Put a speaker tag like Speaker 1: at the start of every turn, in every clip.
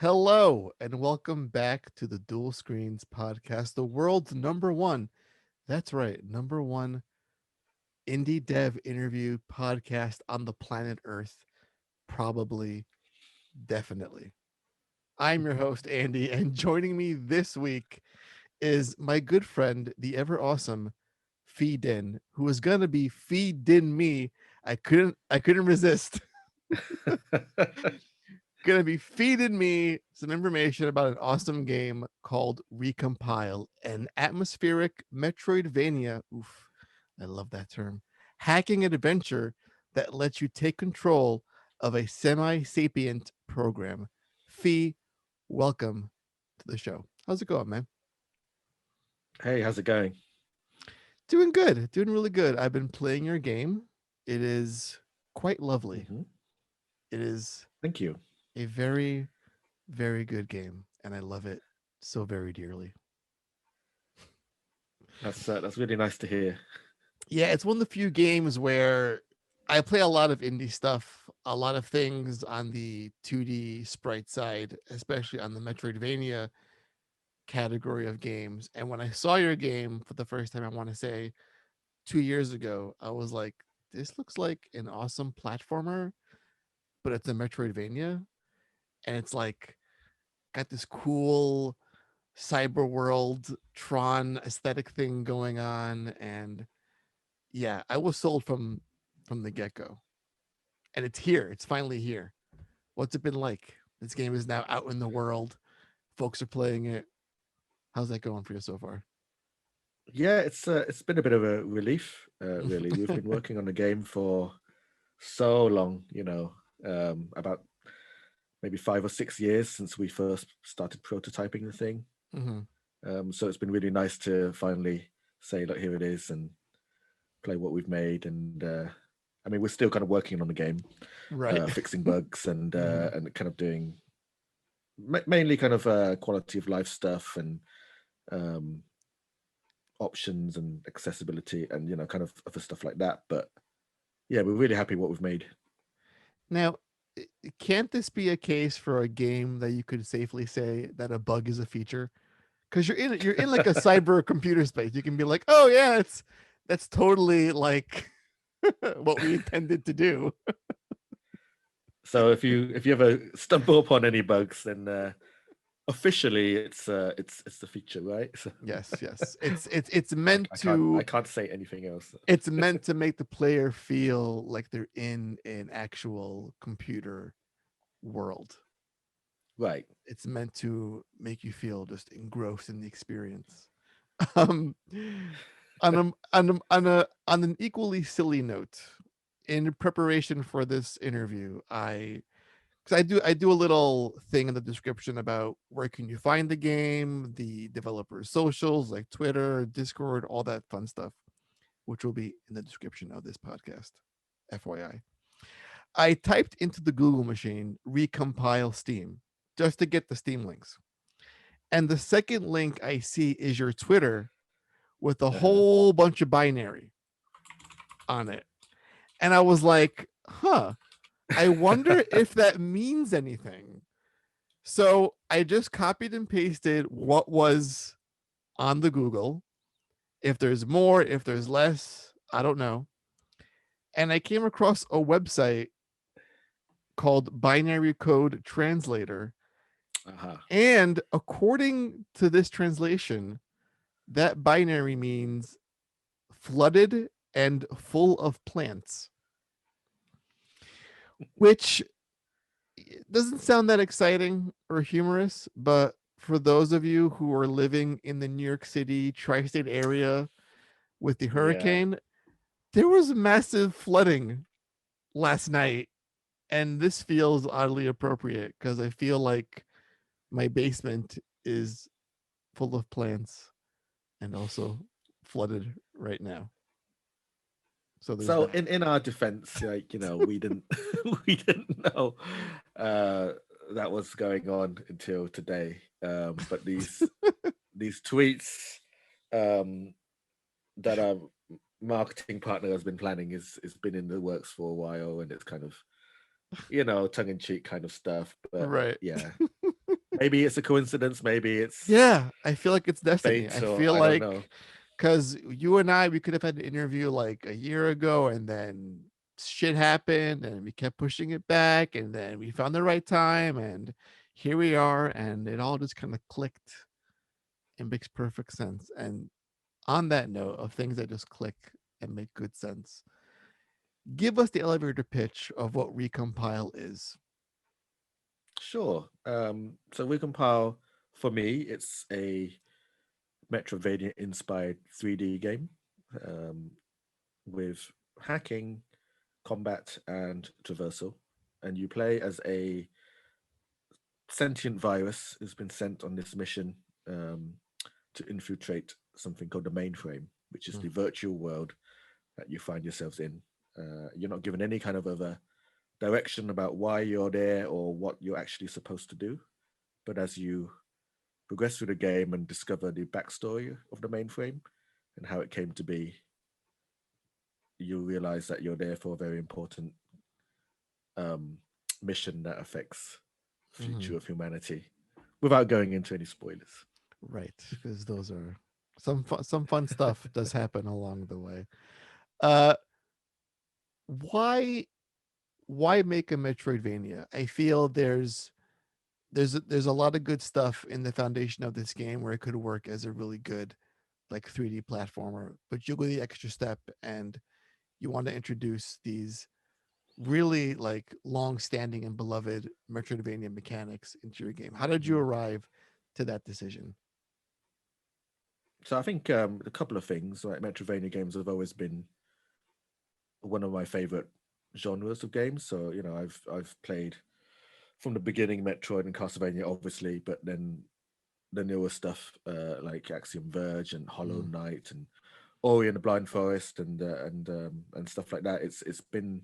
Speaker 1: Hello, and welcome back to the Dual Screens podcast, the world's number one. That's right, number one indie dev interview podcast on the planet Earth. Probably, definitely. I'm your host, Andy, and joining me this week is my good friend, the ever awesome Phi Dinh, who is gonna be Phi Dinh me. I couldn't resist. Gonna be feeding me some information about an awesome game called Recompile, an atmospheric Metroidvania. Oof, I love that term. Hacking adventure that lets you take control of a semi-sapient program. Fee, welcome to the show. How's it going, man?
Speaker 2: Hey, how's it going?
Speaker 1: Doing good, doing really good. I've been playing your game. It is quite lovely.
Speaker 2: hmm
Speaker 1: It is
Speaker 2: Thank you.
Speaker 1: a very, very good game, and I love it so very dearly.
Speaker 2: That's really nice to hear.
Speaker 1: Yeah, it's one of the few games where I play a lot of indie stuff, a lot of things on the 2D sprite side, especially on the Metroidvania category of games. And when I saw your game for the first time, I want to say 2 years ago, I was like, this looks like an awesome platformer, but it's a Metroidvania. And it's like got this cool cyber world Tron aesthetic thing going on. And yeah, I was sold from the get go. And it's here. It's finally here. What's it been like? This game is now out in the world. Folks are playing it. How's that going for you so far?
Speaker 2: Yeah, it's been a bit of a relief, really. We've been working on the game for so long, about maybe 5 or 6 years since we first started prototyping the thing.
Speaker 1: hmm
Speaker 2: So it's been really nice to finally say, look, here it is, and play what we've made. And I mean, we're still kind of working on the game,
Speaker 1: Right.
Speaker 2: fixing bugs and
Speaker 1: hmm
Speaker 2: kind of doing mainly kind of quality of life stuff and um, options and accessibility and kind of other stuff like that. But yeah, we're really happy what we've made.
Speaker 1: Now, can't this be a case for a game that you could safely say that a bug is a feature? Because you're in like a cyber computer space. You can be like, oh yeah, it's that's totally like what we intended to do.
Speaker 2: So if you ever stumble upon any bugs, then officially it's the feature, right? So
Speaker 1: Yes, yes. It's
Speaker 2: I,
Speaker 1: meant
Speaker 2: I can't I
Speaker 1: to
Speaker 2: can't say anything else.
Speaker 1: it's meant to make the player feel like they're in an actual computer world.
Speaker 2: Right.
Speaker 1: It's meant to make you feel just engrossed in the experience. Um, on an equally silly note, in preparation for this interview, I do a little thing in the description about where can you find the game, the developers' socials like Twitter, Discord, all that fun stuff, which will be in the description of this podcast. FYI. I typed into the Google machine recompile Steam just to get the Steam links. And the second link I see is your Twitter with a
Speaker 2: Uh-huh.
Speaker 1: whole bunch of binary on it. And I was like, huh, I wonder if that means anything. So I just copied and pasted what was on the Google. If there's more, if there's less, I don't know. And I came across a website called Binary Code Translator.
Speaker 2: Uh-huh.
Speaker 1: And according to this translation, that binary means flooded and full of plants, which doesn't sound that exciting or humorous, but for those of you who are living in the New York City tri state area with the
Speaker 2: Yeah.
Speaker 1: hurricane, there was massive flooding last night. And this feels oddly appropriate because I feel like my basement is full of plants and also flooded right now. So there's
Speaker 2: So
Speaker 1: that.
Speaker 2: in our defense, like, we didn't we didn't know uh that was going on until today. But these tweets um that our marketing partner has been planning is been in the works for a while, and it's kind of tongue in cheek kind of stuff. But
Speaker 1: Right.
Speaker 2: yeah, Maybe it's a coincidence. Maybe it's
Speaker 1: Yeah, I feel like it's destiny. I
Speaker 2: fate, or
Speaker 1: feel
Speaker 2: I don't
Speaker 1: like
Speaker 2: know.
Speaker 1: because you and I, we could have had an interview like a year ago, and then shit happened, and we kept pushing it back, and then we found the right time, and here we are, and it all just kind of clicked and makes perfect sense. And on that note of things that just click and make good sense, give us the elevator pitch of what Recompile is.
Speaker 2: Sure. So Recompile, for me, it's a Metroidvania inspired 3D game um, with hacking, combat, and traversal. And you play as a sentient virus who's been sent on this mission um, to infiltrate something called the Mainframe, which is
Speaker 1: Mm,
Speaker 2: the virtual world that you find yourselves in. You're not given any kind of other direction about why you're there or what you're actually supposed to do. But as you progress through the game and discover the backstory of the Mainframe and how it came to be, you realize that you're there for a very important um, mission that affects
Speaker 1: mhm.
Speaker 2: future of humanity. Without going into any spoilers.
Speaker 1: Right, because those are some fun stuff does happen along the way. Uh, why why make a Metroidvania? I feel there's a lot of good stuff in the foundation of this game where it could work as a really good like 3D platformer, but you go the extra step and you want to introduce these really like long-standing and beloved Metroidvania mechanics into your game. How did you
Speaker 2: Mhm.
Speaker 1: arrive to that decision?
Speaker 2: So I think a couple of things, like Metroidvania games have always been one of my favorite genres of games. So I've played from the beginning Metroid and Castlevania, obviously, but then the newer stuff like Axiom Verge and Hollow
Speaker 1: Mm,
Speaker 2: Knight and Ori and the Blind Forest and stuff like that. It's been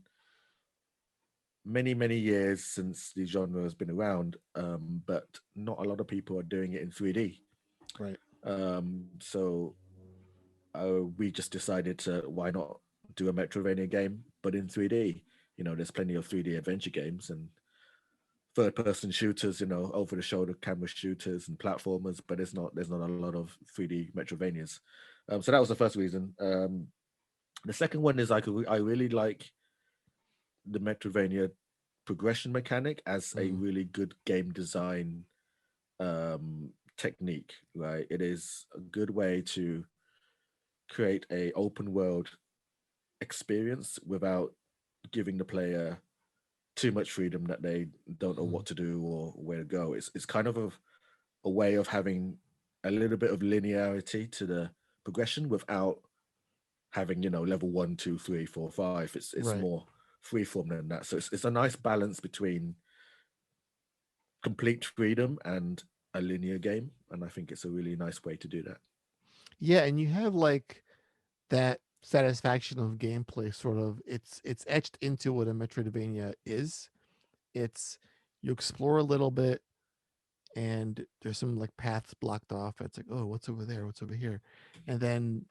Speaker 2: many years since the genre has been around, but not a lot of people are doing it in 3D.
Speaker 1: right.
Speaker 2: So we just decided to why not do a Metroidvania game, but in 3D. There's plenty of 3D adventure games and third-person shooters, over-the-shoulder camera shooters and platformers, but there's not a lot of 3D Metroidvanias. So that was the first reason. The second one is I really like the Metroidvania progression mechanic as a
Speaker 1: Mm,
Speaker 2: really good game design technique. Right, it is a good way to create a open world experience without giving the player too much freedom that they don't know
Speaker 1: mm,
Speaker 2: what to do or where to go. It's kind of a way of having a little bit of linearity to the progression without having level one, two, three, four, five. It's
Speaker 1: right.
Speaker 2: more freeform than that. So it's a nice balance between complete freedom and a linear game, and I think it's a really nice way to do that.
Speaker 1: Yeah, and you have like that satisfaction of gameplay sort of it's etched into what a Metroidvania is. It's you explore a little bit and there's some like paths blocked off. It's like, oh, what's over there? What's over here? And then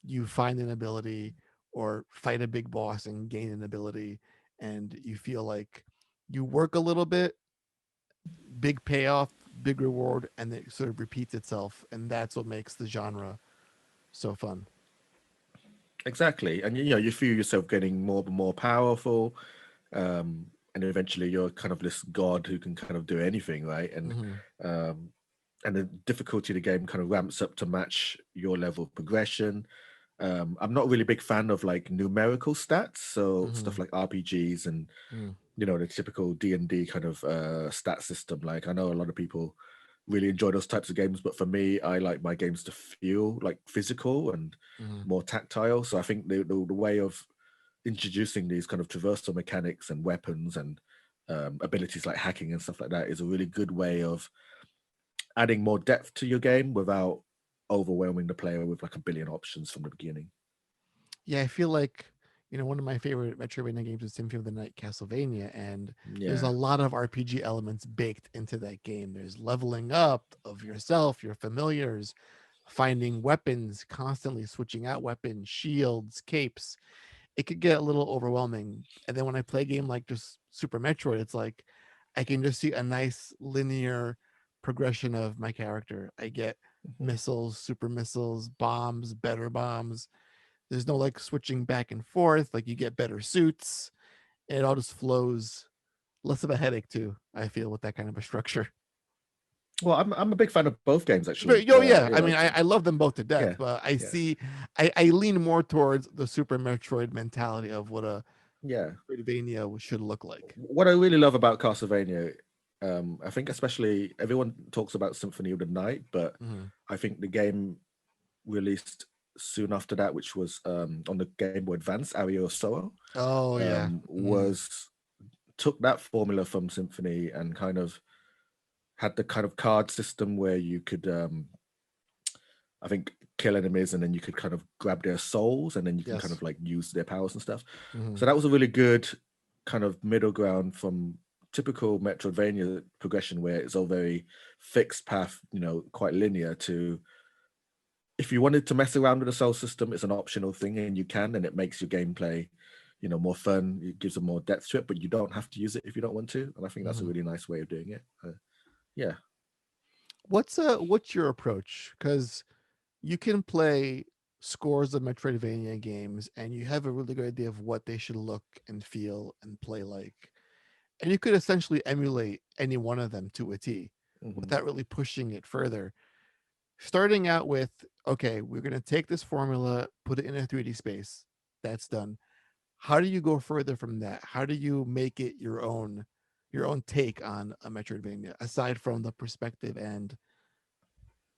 Speaker 1: you find an ability or fight a big boss and gain an ability and you feel like you work a little bit, big payoff, big reward, and it sort of repeats itself. And that's what makes the genre so fun.
Speaker 2: Exactly, and you feel yourself getting more and more powerful, and eventually you're kind of this god who can kind of do anything, right?
Speaker 1: Hmm.
Speaker 2: Um, and the difficulty of the game kind of ramps up to match your level of progression. I'm not really a big fan of like numerical stats, so stuff
Speaker 1: Hmm.
Speaker 2: like RPGs and the typical D&D kind of stat system. Like I know a lot of people really enjoy those types of games, but for me, I like my games to feel like physical and
Speaker 1: Hmm.
Speaker 2: more tactile. So I think the way of introducing these kind of traversal mechanics and weapons and abilities like hacking and stuff like that is a really good way of adding more depth to your game without overwhelming the player with like a billion options from the beginning.
Speaker 1: Yeah, I feel like one of my favorite Metroidvania games is Symphony of the Night Castlevania, and there's a
Speaker 2: Yeah,
Speaker 1: lot of RPG elements baked into that game. There's leveling up of yourself, your familiars, finding weapons, constantly switching out weapons, shields, capes. It could get a little overwhelming. And then when I play a game like just Super Metroid, it's like I can just see a nice linear progression of my character. I get
Speaker 2: Mhm.
Speaker 1: missiles, super missiles, bombs, better bombs. There's no like switching back and forth. Like you get better suits. And it all just flows. Less of a headache too, I feel, with that kind of a structure.
Speaker 2: Well, I'm a big fan of both games actually.
Speaker 1: But, oh yeah,
Speaker 2: You
Speaker 1: I
Speaker 2: know,
Speaker 1: mean, I love them both to death,
Speaker 2: yeah,
Speaker 1: but I
Speaker 2: yeah,
Speaker 1: see, I lean more towards the Super Metroid mentality of what a
Speaker 2: yeah.
Speaker 1: Metroidvania should look like.
Speaker 2: What I really love about Castlevania, I think especially everyone talks about Symphony of the Night, but
Speaker 1: Mhm.
Speaker 2: I think the game released soon after that, which was on the Game Boy Advance, Aria of Sorrow,
Speaker 1: Oh yeah. Mhm.
Speaker 2: was took that formula from Symphony and kind of had the kind of card system where you could, I think, kill enemies and then you could kind of grab their souls and then you can kind
Speaker 1: Yes.
Speaker 2: of like use their powers and stuff.
Speaker 1: Mhm.
Speaker 2: So that was a really good kind of middle ground from typical Metroidvania progression where it's all very fixed path, you know, quite linear to if you wanted to mess around with the soul system, it's an optional thing and you can, and it makes your gameplay, you know, more fun. It gives a more depth to it, but you don't have to use it if you don't want to. And I think that's a
Speaker 1: Mhm.
Speaker 2: really nice way of doing it. Yeah.
Speaker 1: What's your approach? Because you can play scores of Metroidvania games and you have a really good idea of what they should look and feel and play like. And you could essentially emulate any one of them to a T
Speaker 2: Hmm.
Speaker 1: without really pushing it further. Starting out with, okay, we're going to take this formula, put it in a 3D space. That's done. How do you go further from that? How do you make it your own take on a Metroidvania aside from the perspective and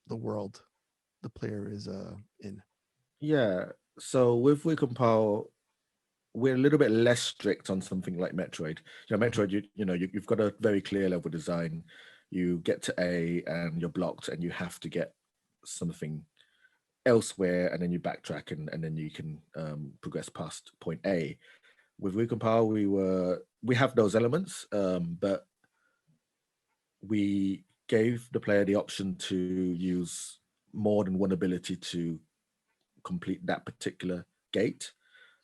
Speaker 1: the world the player is in?
Speaker 2: Yeah. So with Recompile, we're a little bit less strict on something like Metroid. You know,
Speaker 1: Mhm.
Speaker 2: Metroid, you've got a very clear level design. You get to A and you're blocked, and you have to get something elsewhere, and then you backtrack, and then you can progress past point A. With Recompile, we have those elements, but we gave the player the option to use more than one ability to complete that particular gate,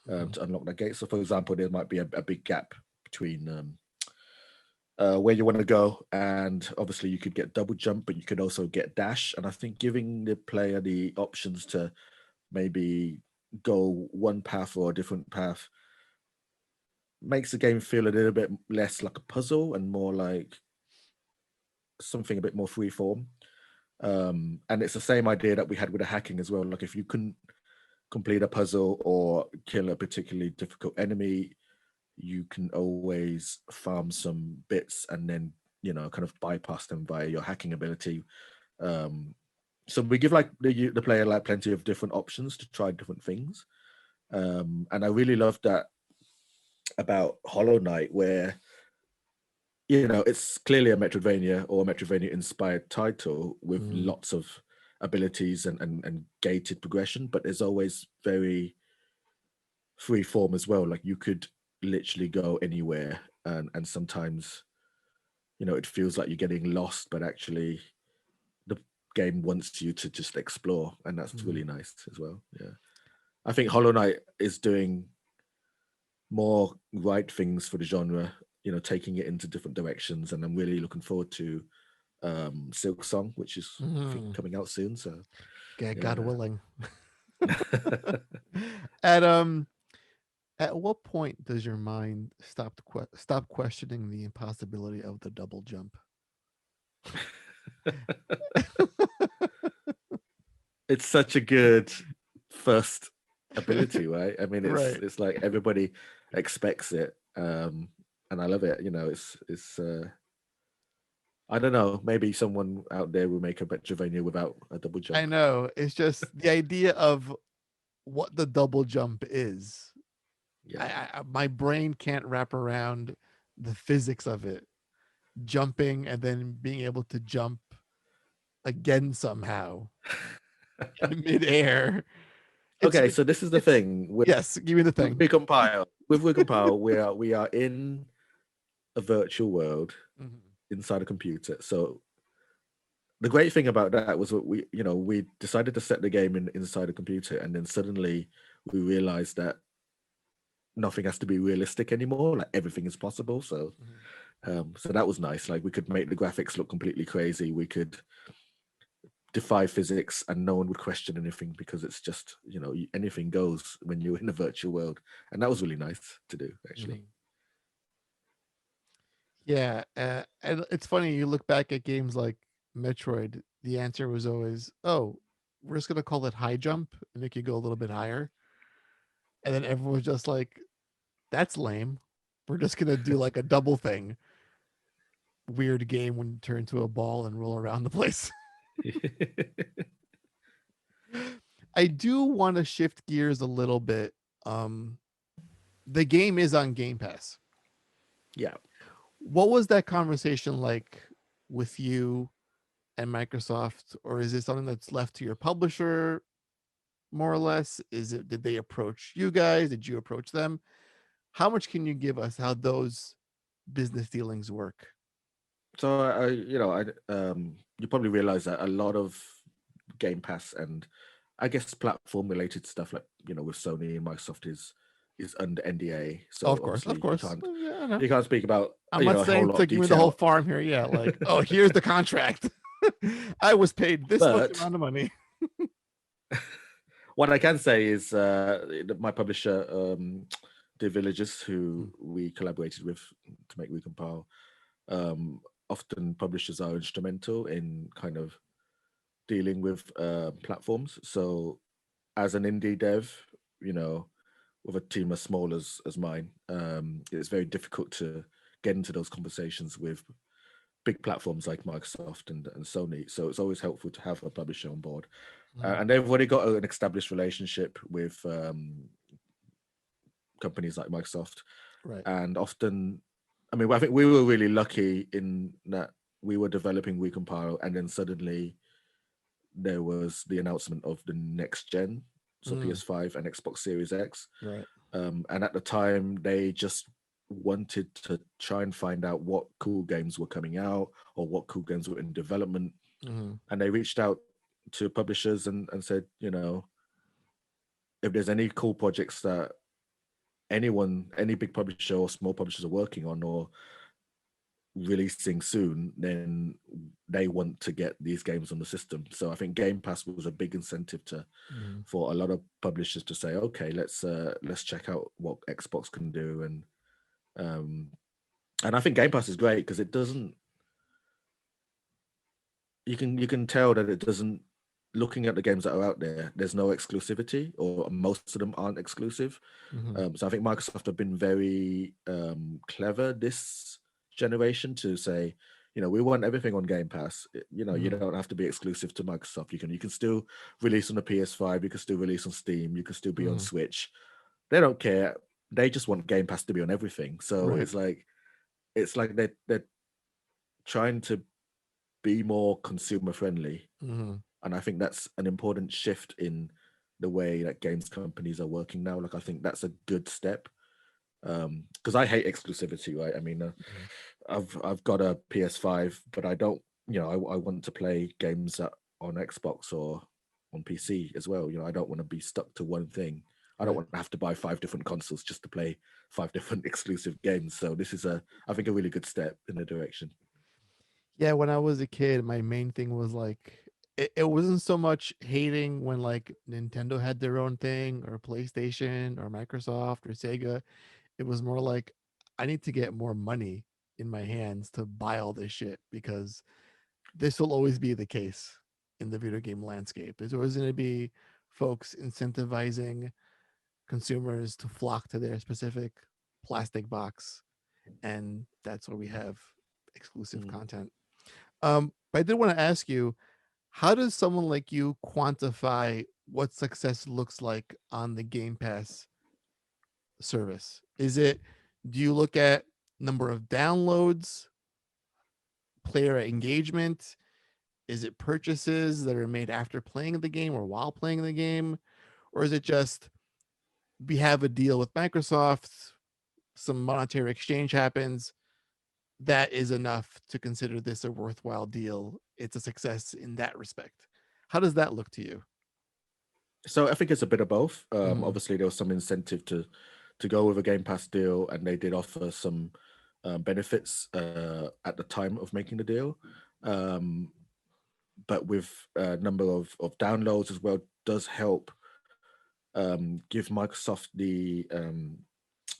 Speaker 1: Mhm.
Speaker 2: to unlock that gate. So, for example, there might be a big gap between where you want to go, and obviously you could get double jump, but you could also get dash. And I think giving the player the options to maybe go one path or a different path makes the game feel a little bit less like a puzzle and more like something a bit more free form. And it's the same idea that we had with the hacking as well. Like if you couldn't complete a puzzle or kill a particularly difficult enemy, you can always farm some bits and then kind of bypass them via your hacking ability. Um, so we give like the player like plenty of different options to try different things. And I really love that about Hollow Knight, where it's clearly a Metroidvania or a Metroidvania inspired title with
Speaker 1: Mhm.
Speaker 2: lots of abilities and gated progression, but there's always very free form as well. Like you could literally go anywhere, and sometimes it feels like you're getting lost, but actually the game wants you to just explore, and that's really
Speaker 1: Mhm.
Speaker 2: nice as well. Yeah, I think Hollow Knight is doing more right things for the genre, taking it into different directions, and I'm really looking forward to Silk Song, which is I think
Speaker 1: Mhm.
Speaker 2: coming out soon. So
Speaker 1: God
Speaker 2: yeah.
Speaker 1: willing. at um at what point does your mind stop questioning the impossibility of the double jump?
Speaker 2: It's such a good first ability, right? I mean, it's
Speaker 1: Right.
Speaker 2: it's like everybody expects it, and I love it. It's I don't know. Maybe someone out there will make a Metroidvania without a double
Speaker 1: I
Speaker 2: jump.
Speaker 1: know. It's just the idea of what the double jump is.
Speaker 2: Yeah.
Speaker 1: My brain can't wrap around the physics of it. Jumping and then being able to jump again somehow in midair. It's
Speaker 2: Okay,
Speaker 1: it,
Speaker 2: so this is the
Speaker 1: it's
Speaker 2: thing
Speaker 1: yes. Give me the
Speaker 2: with
Speaker 1: thing.
Speaker 2: Recompile. With Recompile, we are in a virtual world
Speaker 1: Mhm.
Speaker 2: inside a computer. So the great thing about that was what we decided to set the game inside a computer, and then suddenly we realized that nothing has to be realistic anymore. Like everything is possible. So
Speaker 1: Mhm.
Speaker 2: So that was nice. Like we could make the graphics look completely crazy. We could defy physics and no one would question anything because it's just, anything goes when you're in a virtual world. And that was really nice to do, actually.
Speaker 1: Yeah, and it's funny, you look back at games like Metroid, the answer was always, "Oh, we're just gonna call it high jump, and it could go a little bit higher." And then everyone was just like, "That's lame. We're just gonna do like a double thing." Weird game when you turn into a ball and roll around the place. I do want to shift gears a little bit. Um, the game is on Game Pass.
Speaker 2: Yeah.
Speaker 1: What was that conversation like with you and Microsoft, or is it something that's left to your publisher more or less? Did they approach you guys? Did you approach them? How much can you give us how those business dealings work?
Speaker 2: So you probably realize that a lot of Game Pass and I guess platform related stuff like with Sony and Microsoft is under NDA.
Speaker 1: Oh,
Speaker 2: So
Speaker 1: of
Speaker 2: obviously
Speaker 1: course. Yeah, I know.
Speaker 2: you can't speak about
Speaker 1: I'm not
Speaker 2: a whole
Speaker 1: saying
Speaker 2: lot
Speaker 1: to
Speaker 2: of
Speaker 1: give me the whole
Speaker 2: detail.
Speaker 1: farm here. Yeah, like, oh, here's the contract. I was paid this much
Speaker 2: But
Speaker 1: amount of money.
Speaker 2: what I can say is my publisher, The Villagers, who we collaborated with to make Recompile, often publishers are instrumental in kind of dealing with platforms. So as an indie dev, with a team as small as mine, it's very difficult to get into those conversations with big platforms like Microsoft and Sony. So it's always helpful to have a publisher on board. And they've already got an established relationship with companies like Microsoft.
Speaker 1: Right.
Speaker 2: And often, I think we were really lucky in that we were developing Recompile and then suddenly there was the announcement of the next gen, so PS5 and Xbox Series X.
Speaker 1: Right.
Speaker 2: And at the time, they just wanted to try and find out what cool games were coming out or what cool games were in development. And they reached out to publishers and said, if there's any cool projects that any big publisher or small publishers are working on or releasing soon, then they want to get these games on the system. So I think Game Pass was a big incentive for a lot of publishers to say, okay, let's check out what Xbox can do, and I think Game Pass is great because it doesn't. You can tell that it doesn't. Looking at the games that are out there, there's no exclusivity, or most of them aren't exclusive. So I think Microsoft have been very clever this generation to say, we want everything on Game Pass. You don't have to be exclusive to Microsoft. You can still release on the PS5. You can still release on Steam. You can still be on Switch. They don't care. They just want Game Pass to be on everything. So
Speaker 1: Right.
Speaker 2: it's like they're trying to be more consumer friendly. And I think that's an important shift in the way that games companies are working now. Like, I think that's a good step. Because I hate exclusivity, right? I've got a PS5, but I don't, I want to play games on Xbox or on PC as well. I don't want to be stuck to one thing. I don't want to have to buy 5 different consoles just to play 5 different exclusive games. So this is I think, a really good step in the direction.
Speaker 1: Yeah, when I was a kid, my main thing was like it wasn't so much hating when like Nintendo had their own thing or PlayStation or Microsoft or Sega. It was more like I need to get more money in my hands to buy all this shit because this will always be the case in the video game landscape. There's always going to be folks incentivizing consumers to flock to their specific plastic box, and that's where we have exclusive content. But I did want to ask you, how does someone like you quantify what success looks like on the Game Pass service? Do you look at number of downloads, player engagement? Is it purchases that are made after playing the game or while playing the game? Or is it just we have a deal with Microsoft, some monetary exchange happens, that is enough to consider this a worthwhile deal? It's a success in that respect. How does that look to you?
Speaker 2: So I think it's a bit of both. Obviously, there was some incentive to go with a Game Pass deal, and they did offer some benefits at the time of making the deal. Um, but with a number of downloads as well does help give Microsoft the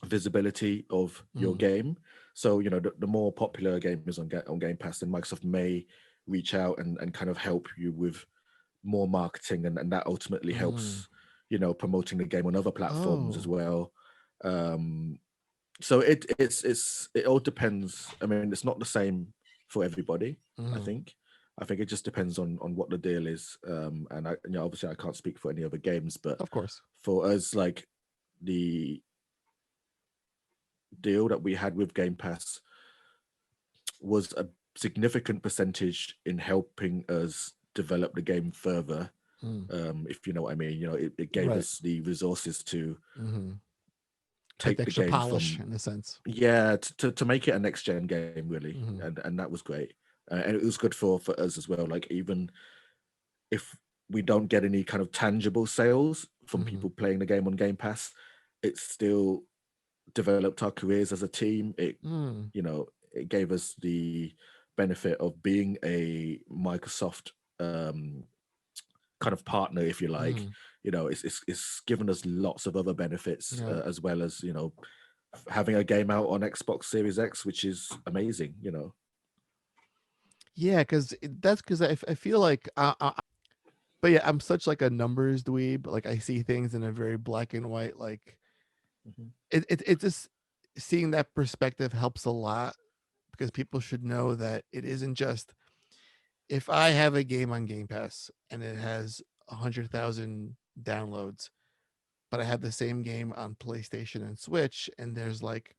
Speaker 2: visibility of your game. So the more popular a game is on Game Pass, then Microsoft may reach out and kind of help you with more marketing, and that ultimately helps promoting the game on other platforms as
Speaker 1: Oh.
Speaker 2: well. So it all depends. I mean, it's not the same for everybody. I think. I think it just depends on what the deal is. And obviously I can't speak for any other games, but
Speaker 1: Of course.
Speaker 2: for us, like the deal that we had with Game Pass was a significant percentage in helping us develop the game further. If you know what I mean, it gave
Speaker 1: Right.
Speaker 2: us the resources to
Speaker 1: Like
Speaker 2: take
Speaker 1: the
Speaker 2: the
Speaker 1: extra
Speaker 2: game
Speaker 1: polish
Speaker 2: from
Speaker 1: in a sense.
Speaker 2: to make it a next gen game really, and that was great, and it was good for us as well. Like even if we don't get any kind of tangible sales from people playing the game on Game Pass, it still developed our careers as a team. It gave us the benefit of being a Microsoft kind of partner, if you like. It's given us lots of other benefits,
Speaker 1: Yeah.
Speaker 2: as well as having a game out on Xbox Series X, which is amazing.
Speaker 1: Yeah, because that's because I feel like but yeah, I'm such like a numbers dweeb. Like I see things in a very black and white. Like it just seeing that perspective helps a lot because people should know that it isn't just if I have a game on Game Pass and it has 100,000 downloads, but I have the same game on PlayStation and Switch, and there's like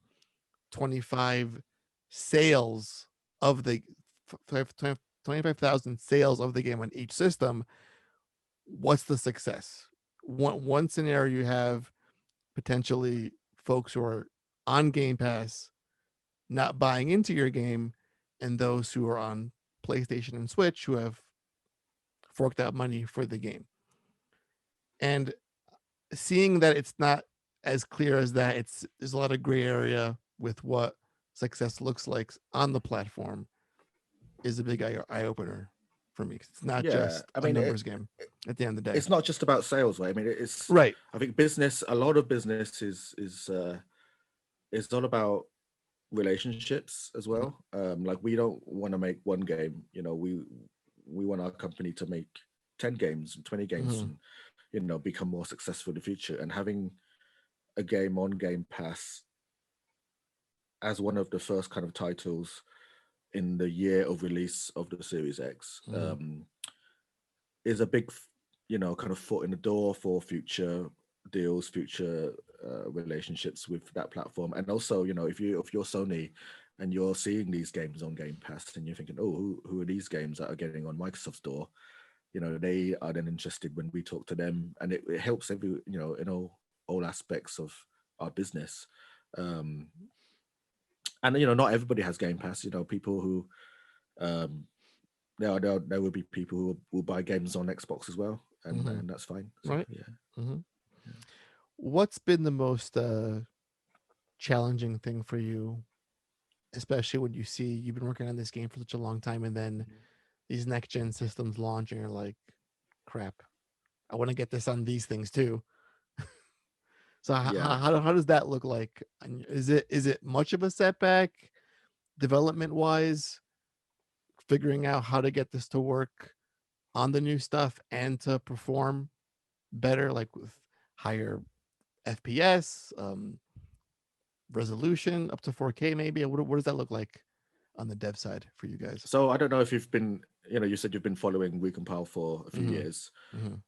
Speaker 1: 25 sales of the 25,000 sales of the game on each system. What's the success? One scenario you have potentially folks who are on Game Pass not buying into your game, and those who are on PlayStation and Switch who have forked out money for the game. And seeing that it's not as clear as that, there's a lot of gray area with what success looks like on the platform is a big eye opener for me. It's not
Speaker 2: Yeah,
Speaker 1: just
Speaker 2: I
Speaker 1: a
Speaker 2: mean,
Speaker 1: numbers game at the end of the day.
Speaker 2: it's not just about sales, right? I mean, it's
Speaker 1: Right.
Speaker 2: I think business. A lot of business is all about relationships as well. Like we don't want to make one game. We want our company to make 10 games and 20 games, and become more successful in the future. And having a game on Game Pass as one of the first kind of titles in the year of release of the Series X is a big, kind of foot in the door for future deals, future relationships with that platform. And also, if you're Sony and you're seeing these games on Game Pass and you're thinking, oh, who are these games that are getting on Microsoft Store? They are then interested when we talk to them, and it helps in all aspects of our business. Um, and not everybody has Game Pass. People who there will be people who will buy games on Xbox as well, and that's fine. So,
Speaker 1: Right.
Speaker 2: yeah.
Speaker 1: What's been the most challenging thing for you, especially when you see you've been working on this game for such a long time and then these next gen systems launch and you're like, crap, I want to get this on these things too. So
Speaker 2: Yeah.
Speaker 1: how does that look like? Is it much of a setback development wise, figuring out how to get this to work on the new stuff and to perform better, like with higher FPS, resolution up to 4K maybe? What does that look like on the dev side for you guys?
Speaker 2: So I don't know if you've been, you said you've been following Recompile for a few years.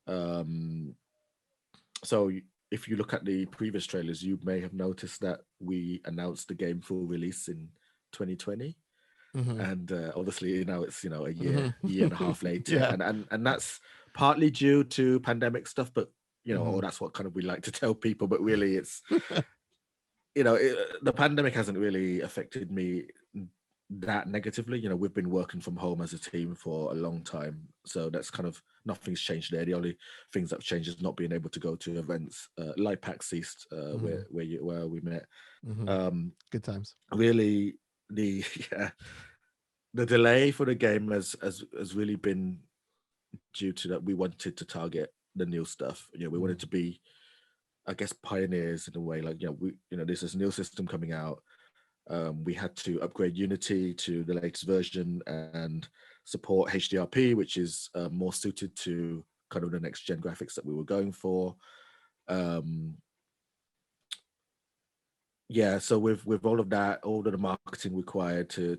Speaker 2: Um, so if you look at the previous trailers, you may have noticed that we announced the game full release in 2020. And obviously now it's a year and a half later,
Speaker 1: Yeah.
Speaker 2: and that's partly due to pandemic stuff, but or that's what kind of we like to tell people, but really it's the pandemic hasn't really affected me that negatively. We've been working from home as a team for a long time, so that's kind of nothing's changed there. The only things that have changed is not being able to go to events. Light Pack ceased, where we met.
Speaker 1: Good times.
Speaker 2: Really, the yeah, the delay for the game has really been due to that we wanted to target the new stuff. You know, we wanted
Speaker 1: Mhm.
Speaker 2: to be, I guess, pioneers in a way. Like, there's this new system coming out. We had to upgrade Unity to the latest version and support HDRP, which is more suited to kind of the next gen graphics that we were going for. Um, yeah, so with all of that, all of the marketing required to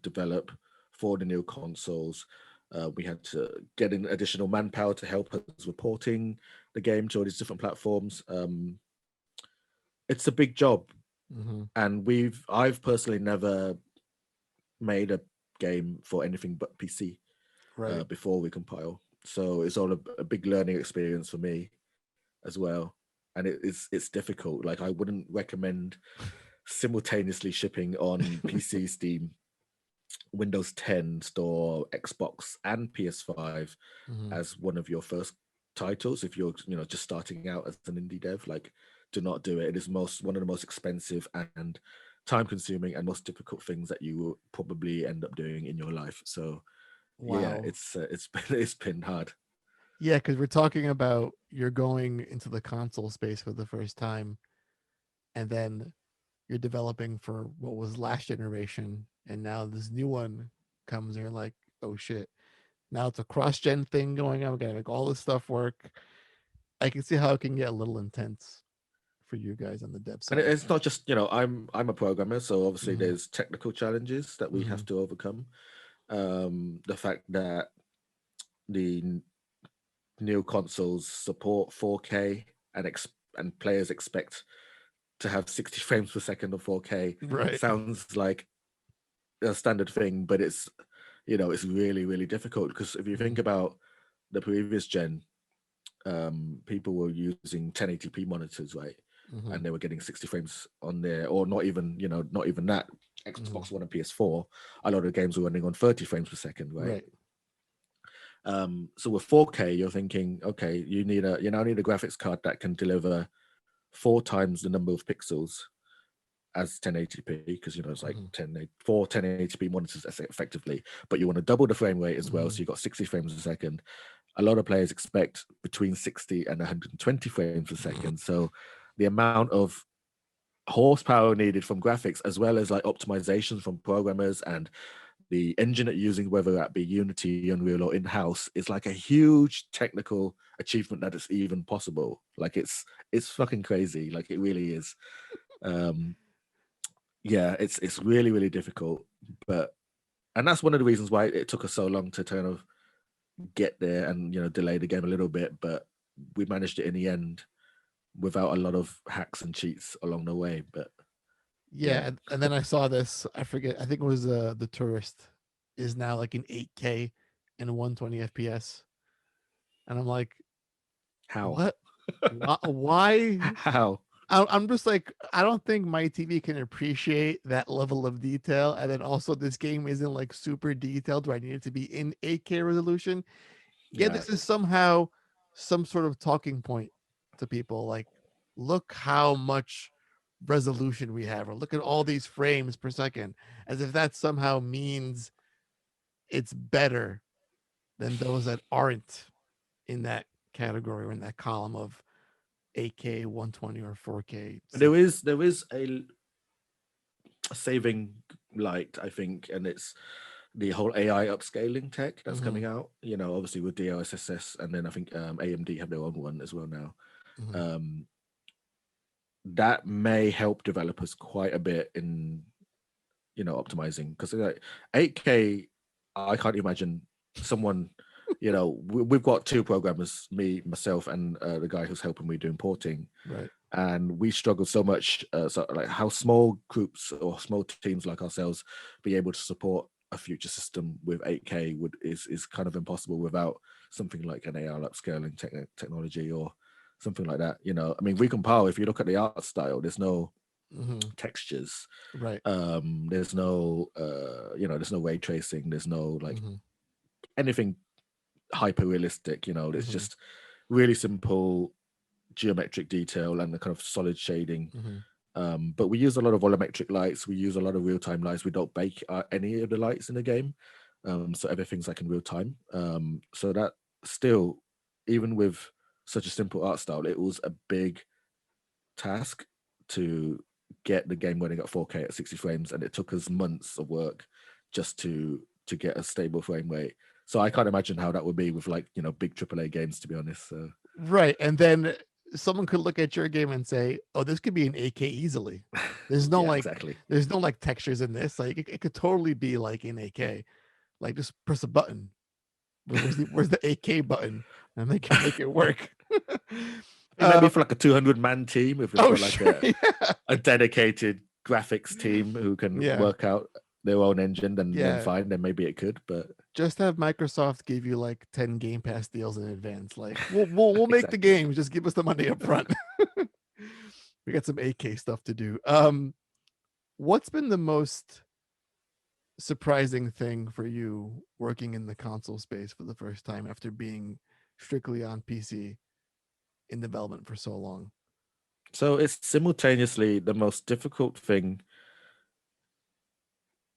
Speaker 2: develop for the new consoles, we had to get in additional manpower to help us reporting the game to all these different platforms. It's a big job,
Speaker 1: Mhm.
Speaker 2: and I've personally never made a game for anything but PC
Speaker 1: Right.
Speaker 2: before we compile. So it's all a big learning experience for me as well, and it's difficult. Like I wouldn't recommend simultaneously shipping on PC, Steam, Windows 10 store, Xbox, and PS5
Speaker 1: Mhm.
Speaker 2: as one of your first titles if you're just starting out as an indie dev. Like, do not do it. It is one of the most expensive and time consuming and most difficult things that you will probably end up doing in your life. So yeah,
Speaker 1: Wow.
Speaker 2: it's been it's been hard.
Speaker 1: Yeah, because we're talking about you're going into the console space for the first time, and then you're developing for what was last generation, and now this new one comes, and you're like, oh shit. Now it's a cross-gen thing going on. We gotta make all this stuff work. I can see how it can get a little intense for you guys on the dev
Speaker 2: And
Speaker 1: side.
Speaker 2: it's not just, I'm a programmer, so obviously
Speaker 1: Hmm.
Speaker 2: there's technical challenges that we
Speaker 1: Hmm.
Speaker 2: have to overcome. The fact that the new consoles support 4K and players expect to have 60 frames per second or 4K
Speaker 1: Right.
Speaker 2: sounds like a standard thing, but it's really, really difficult because if you
Speaker 1: Hmm.
Speaker 2: think about the previous gen, people were using 1080p monitors, right?
Speaker 1: Hmm.
Speaker 2: And they were getting 60 frames on there, or not even that.
Speaker 1: Hmm.
Speaker 2: Xbox One and PS4, a lot of games were running on 30 frames per second, right?
Speaker 1: Right.
Speaker 2: So with 4K, you're thinking, okay, you now need a graphics card that can deliver 4 times the number of pixels as 1080p, because it's like
Speaker 1: Hmm.
Speaker 2: 1080p monitors effectively, but you want to double the frame rate as well,
Speaker 1: Hmm.
Speaker 2: so you got 60 frames a second. A lot of players expect between 60 and 120 frames a second. So the amount of horsepower needed from graphics, as well as like optimizations from programmers and the engine that you're using, whether that be Unity, Unreal, or in-house, is like a huge technical achievement that is even possible. Like it's fucking crazy. Like it really is. Um, yeah, it's really, really difficult. And that's one of the reasons why it took us so long to kind of get there and delay the game a little bit. But we managed it in the end without a lot of hacks and cheats along the way. But yeah,
Speaker 1: Yeah, and then I saw this. I forget. I think it was the tourist is now like in 8K and 120 FPS, and I'm like,
Speaker 2: how?
Speaker 1: what? Why?
Speaker 2: How?
Speaker 1: I'm just like, I don't think my TV can appreciate that level of detail. And then also, this game isn't like super detailed where I need it to be in 8K resolution. Yeah,
Speaker 2: Yeah.
Speaker 1: this is somehow some sort of talking point to people. Like, look how much resolution we have, or look at all these frames per second, as if that somehow means it's better than those that aren't in that category or in that column of 8K, 120, or 4K.
Speaker 2: There is a saving light, I think, and it's the whole AI upscaling tech that's
Speaker 1: Mm-hmm,
Speaker 2: coming out. Obviously with DLSS, and then I think AMD have their own one as well now.
Speaker 1: mm-hmm,
Speaker 2: Um, that may help developers quite a bit in optimizing, because like 8K, I can't imagine someone. We've got two programmers, me, myself, and the guy who's helping me doing porting,
Speaker 1: right.
Speaker 2: and we struggle so much. So like how small groups or small teams like ourselves be able to support a future system with 8K is kind of impossible without something like an AR upscaling technology or something like that. I mean, Recompile, if you look at the art style, there's no
Speaker 1: Mm-hmm,
Speaker 2: textures,
Speaker 1: right.
Speaker 2: there's no ray tracing, there's no like
Speaker 1: Mm-hmm,
Speaker 2: anything hyper realistic. It's
Speaker 1: mm-hmm,
Speaker 2: just really simple geometric detail and the kind of solid shading.
Speaker 1: mm-hmm.
Speaker 2: But we use a lot of volumetric lights. We use a lot of real-time lights. We don't bake any of the lights in the game. So everything's like in real time. So that still, even with such a simple art style, it was a big task to get the game running at 4K at 60 frames, and it took us months of work just to get a stable frame rate. So I can't imagine how that would be with like big AAA games, to be honest. So
Speaker 1: Right. And then someone could look at your game and say, "Oh, this could be an 8K easily." There's no
Speaker 2: yeah,
Speaker 1: like
Speaker 2: exactly.
Speaker 1: there's no like textures in this. Like it could totally be like in 8K. Like just press a button. Where's the 8K button? And they can make it work.
Speaker 2: Maybe for like a 200-man team, if we've
Speaker 1: Oh
Speaker 2: got like
Speaker 1: sure. Yeah.
Speaker 2: a dedicated graphics team who can
Speaker 1: Yeah.
Speaker 2: work out their own engine, then
Speaker 1: Yeah.
Speaker 2: fine, then maybe it could. But
Speaker 1: Just have Microsoft give you like 10 Game Pass deals in advance. Like we'll make the
Speaker 2: exactly.
Speaker 1: games, just give us the money up front. We got some 8K stuff to do. What's been the most surprising thing for you working in the console space for the first time after being strictly on PC in development for so long?
Speaker 2: So it's simultaneously the most difficult thing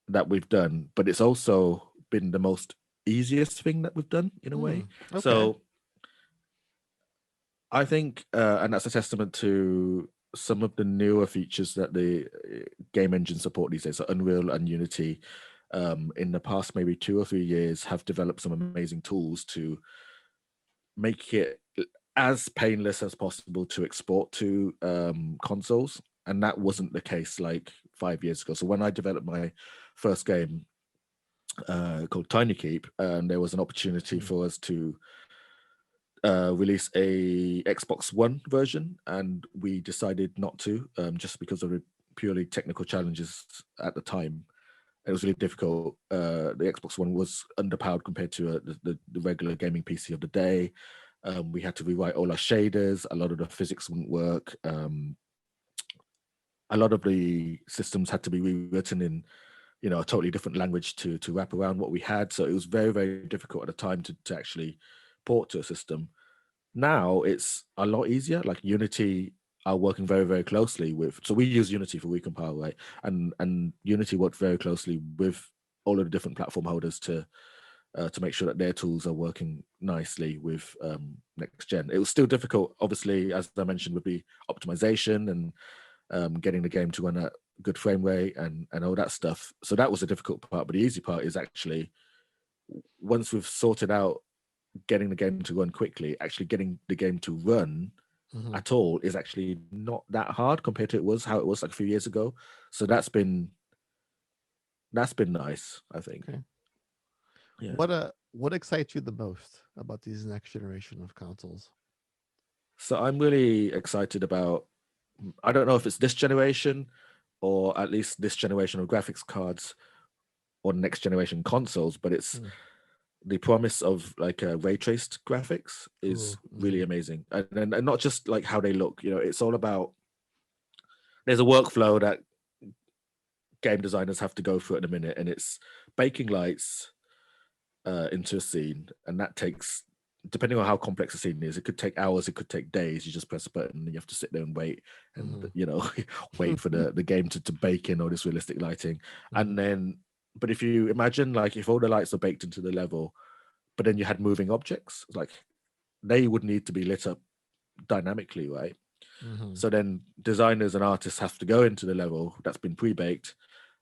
Speaker 2: that we've done, but it's also been the most easiest thing that we've done in a way.
Speaker 1: Okay.
Speaker 2: So I think, and that's a testament to some of the newer features that the game engine support these days. So Unreal and Unity, in the past maybe 2 or 3 years, have developed some amazing tools to make it as painless as possible to export to consoles. And that wasn't the case like 5 years ago. So when I developed my first game called Tiny Keep, and there was an opportunity for us to release a Xbox One version, and we decided not to, just because of the purely technical challenges at the time. It was really difficult. The Xbox One was underpowered compared to the regular gaming PC of the day. We had to rewrite all our shaders. A lot of the physics wouldn't work. A lot of the systems had to be rewritten in a totally different language to wrap around what we had. So it was very, very difficult at the time to actually port to a system. Now it's a lot easier. Like Unity are working very, very closely with. So we use Unity for Recompile, right? And Unity worked very closely with all of the different platform holders to make sure that their tools are working nicely with next gen. It was still difficult, obviously, as I mentioned, with the optimization and getting the game to run at good frame rate and all that stuff. So that was a difficult part. But the easy part is actually once we've sorted out getting the game to run quickly, actually getting the game to run at all is actually not that hard compared to how it was like a few years ago. So that's been nice, I think.
Speaker 1: Okay.
Speaker 2: Yeah.
Speaker 1: What excites you the most about these next generation of consoles?
Speaker 2: So I'm really excited about, I don't know if it's this generation or at least this generation of graphics cards or next generation consoles, but it's the promise of like ray traced graphics is really amazing. And not just like how they look, it's all about, there's a workflow that game designers have to go through in a minute, and it's baking lights into a scene, and that takes, depending on how complex the scene is, it could take hours, it could take days. You just press a button and you have to sit there and wait and wait for the game to bake in all this realistic lighting. And then, but if you imagine like if all the lights are baked into the level, but then you had moving objects, like they would need to be lit up dynamically, right? So then designers and artists have to go into the level that's been pre-baked